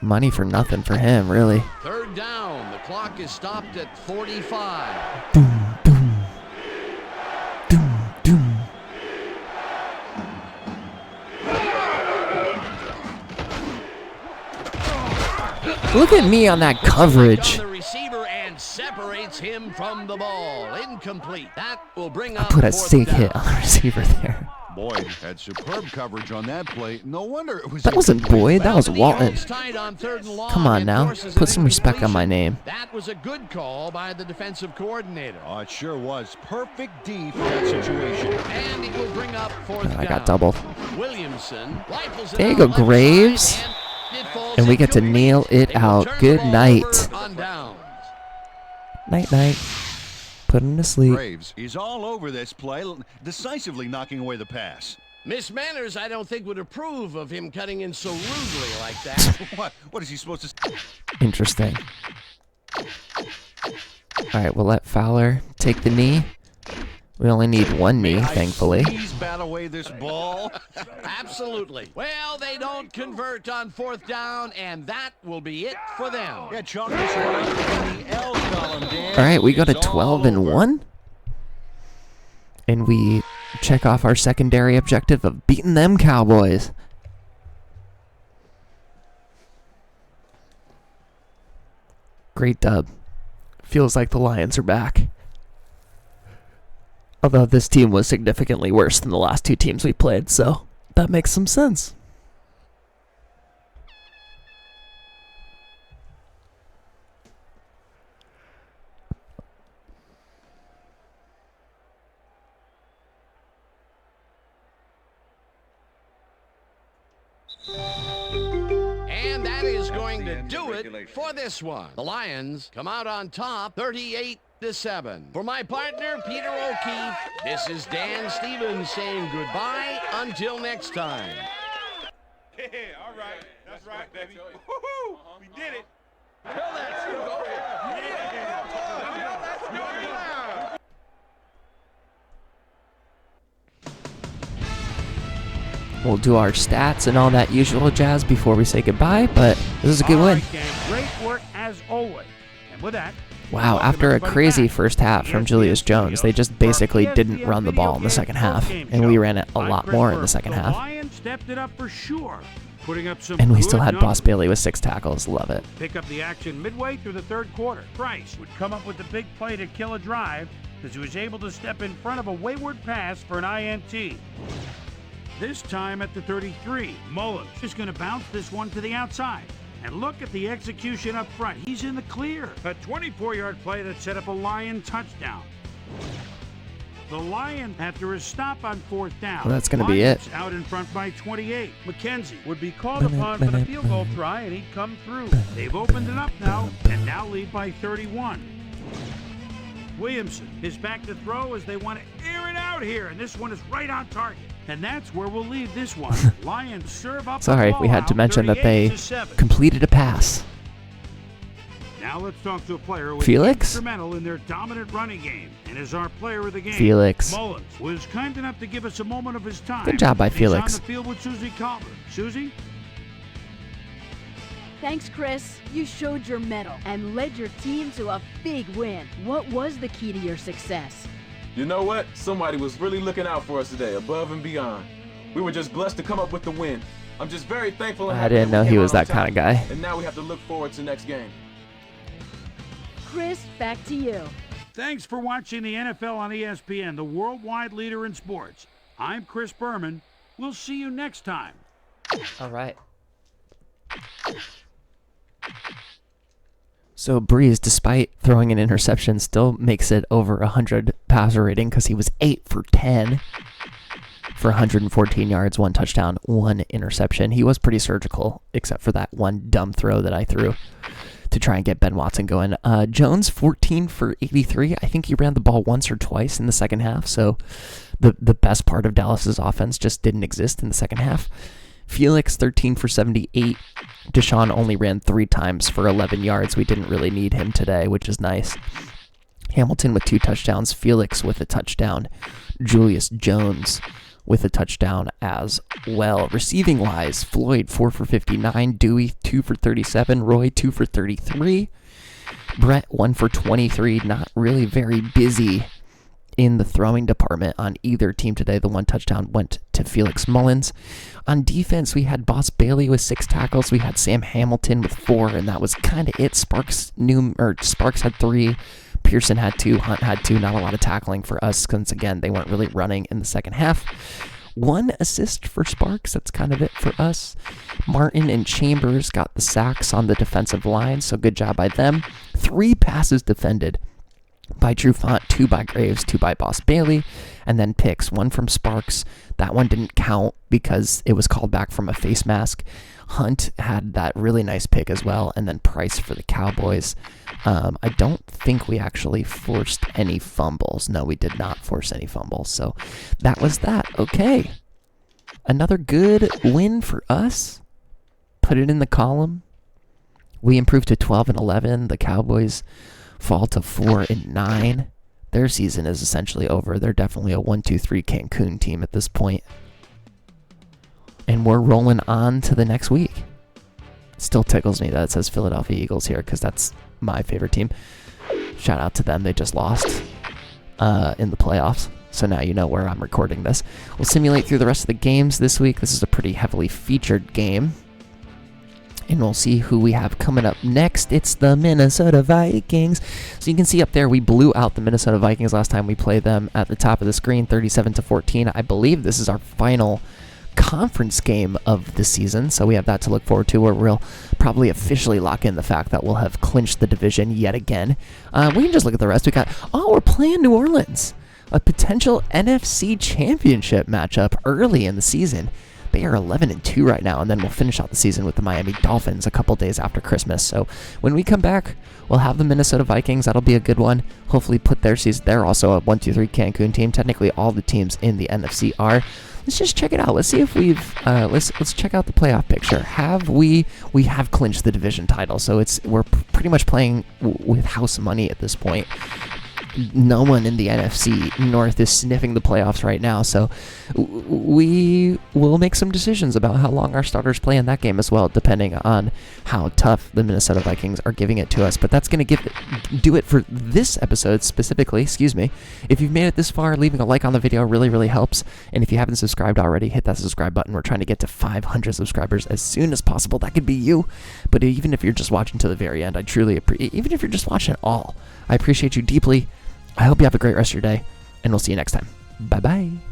Money for nothing for him, really. Third down. The clock is stopped at 45. Doom, doom. Doom, doom. Look at me on that coverage. The receiver and separates him from the ball. Incomplete. That will bring I up put a fourth sick down. hit on the receiver there. Boyd had superb coverage on that play. No wonder it was. That wasn't Boyd, that was Walton. Tied on third and long Come on and now, forces put an some respect on my incompletion. name. That was a good call by the defensive coordinator. Oh, it sure was. Perfect D for that situation. And it will bring up fourth down. I got doubled. Williamson rifles it There you out go, left Graves. side, and it falls And we get to incomplete. kneel it They will out. turn the Good ball night. over on downs. Night, night. Put him to sleep. Graves, he's all over this play, decisively knocking away the pass. Miss Manners, I don't think, would approve of him cutting in so rudely like that. What is he supposed to? Interesting. All right, we'll let Fowler take the knee. We only need one knee, thankfully. Please bat away this ball. Absolutely. Well, they don't convert on fourth down, and that will be it for them. Yeah, chalk this one up in the L column, Dan. All right, we go to It's all 12-1. And we check off our secondary objective of beating them Cowboys. Great dub. Feels like the Lions are back. Although this team was significantly worse than the last two teams we played, so that makes some sense. And that is going to do it for this one. The Lions come out on top, 38-7. For my partner, Peter O'Keefe, this is Dan Stevens saying goodbye until next time. Yeah, all right. That's right, baby. Woo-hoo! We did it. Tell that shit, go ahead. Yeah. Let's go now. We'll do our stats and all that usual jazz before we say goodbye, but this is a good All win. right, gang, great work as always. And with that, Wow, welcome after a everybody crazy back first half to from ESPN Julius Jones, they just basically for our didn't ESPN run the ball in the Video second Game half, Postgame and we Show. ran it a I'm lot Chris more in the Burke. second The half. Lions stepped it up for sure, putting up some And we still good had Boss numbers. Bailey with 6 tackles. Love it. Pick up the action midway through the third quarter. Price would come up with the big play to kill a drive as he was able to step in front of a wayward pass for an INT. This time at the 33, Mullins is going to bounce this one to the outside. And look at the execution up front. He's in the clear. A 24-yard play that set up a Lion touchdown. The Lions, after a stop on fourth down, Well, that's gonna be it. Lions out in front by 28. McKenzie would be called upon for the field goal try, and he'd come through. They've opened it up now, and now lead by 31. Williamson is back to throw as they want to air it out here, and this one is right on target. And that's where we'll leave this one. Lions serve up. Sorry, the we had to blowout, mention that they 38-7. completed a pass. Now let's talk to a player who was Felix? instrumental in their dominant running game and is our player of the game. Felix. Mullins was kind enough to give us a moment of his time. Good job by Felix. He's on the field with Susie Colbert. Susie? Thanks, Chris. You showed your mettle and led your team to a big win. What was the key to your success? You know what? Somebody was really looking out for us today, above and beyond. We were just blessed to come up with the win. I'm just very thankful. I didn't know he was that kind of guy. And now we have to look forward to next game. Chris, back to you. Thanks for watching the NFL on ESPN, the worldwide leader in sports. I'm Chris Berman. We'll see you next time. All right. So Breeze, despite throwing an interception, still makes it over 100 passer rating because he was 8 for 10 for 114 yards, 1 touchdown, 1 interception. He was pretty surgical, except for that one dumb throw that I threw to try and get Ben Watson going. Jones, 14 for 83. I think he ran the ball once or twice in the second half, so the best part of Dallas's offense just didn't exist in the second half. Felix, 13 for 78. Deshaun only ran 3 times for 11 yards. We didn't really need him today, which is nice. Hamilton with 2 touchdowns. Felix with a touchdown. Julius Jones with a touchdown as well. Receiving-wise, Floyd, 4 for 59. Dewey, 2 for 37. Roy, 2 for 33. Brett, 1 for 23. Not really very busy in the throwing department on either team today. The 1 touchdown went to Felix Mullins. On defense, we had Boss Bailey with 6 tackles. We had Sam Hamilton with 4, and that was kind of it. Sparks had 3. Pearson had 2. Hunt had 2. Not a lot of tackling for us since, again, they weren't really running in the second half. 1 assist for Sparks. That's kind of it for us. Martin and Chambers got the sacks on the defensive line, so good job by them. 3 passes defended by Trufant, 2 by Graves, 2 by Boss Bailey, and then picks. 1 from Sparks. That one didn't count because it was called back from a face mask. Hunt had that really nice pick as well, and then Price for the Cowboys. I don't think we actually forced any fumbles. No, we did not force any fumbles, so that was that. Okay. Another good win for us. Put it in the column. We improved to 12-11. The Cowboys fall to 4-9. Their season is essentially over. They're definitely a 1-2-3 Cancun team at this point. And we're rolling on to the next week. Still tickles me that it says Philadelphia Eagles here because that's my favorite team. Shout out to them. They just lost in the playoffs. So now you know where I'm recording this. We'll simulate through the rest of the games this week. This is a pretty heavily featured game. And we'll see who we have coming up next. It's the Minnesota Vikings. So you can see up there, we blew out the Minnesota Vikings last time we played them at the top of the screen, 37-14. I believe this is our final conference game of the season, so we have that to look forward to, where we'll probably officially lock in the fact that we'll have clinched the division yet again. We can just look at the rest. We're playing New Orleans, a potential NFC championship matchup early in the season. They are 11-2 right now, and then we'll finish out the season with the Miami Dolphins a couple days after Christmas. So when we come back, we'll have the Minnesota Vikings. That'll be a good one. Hopefully put their season. They're also a 1-2-3 Cancun team. Technically, all the teams in the NFC are. Let's just check it out. Let's see if we've let's check out the playoff picture. We have clinched the division title, so we're pretty much playing with house money at this point. No one in the NFC North is sniffing the playoffs right now, so we will make some decisions about how long our starters play in that game as well, depending on how tough the Minnesota Vikings are giving it to us. But that's going to do it for this episode specifically. Excuse me. If you've made it this far, leaving a like on the video really, really helps. And if you haven't subscribed already, hit that subscribe button. We're trying to get to 500 subscribers as soon as possible. That could be you. But even if you're just watching to the very end, I truly appreciate. Even if you're just watching it all, I appreciate you deeply. I hope you have a great rest of your day, and we'll see you next time. Bye-bye.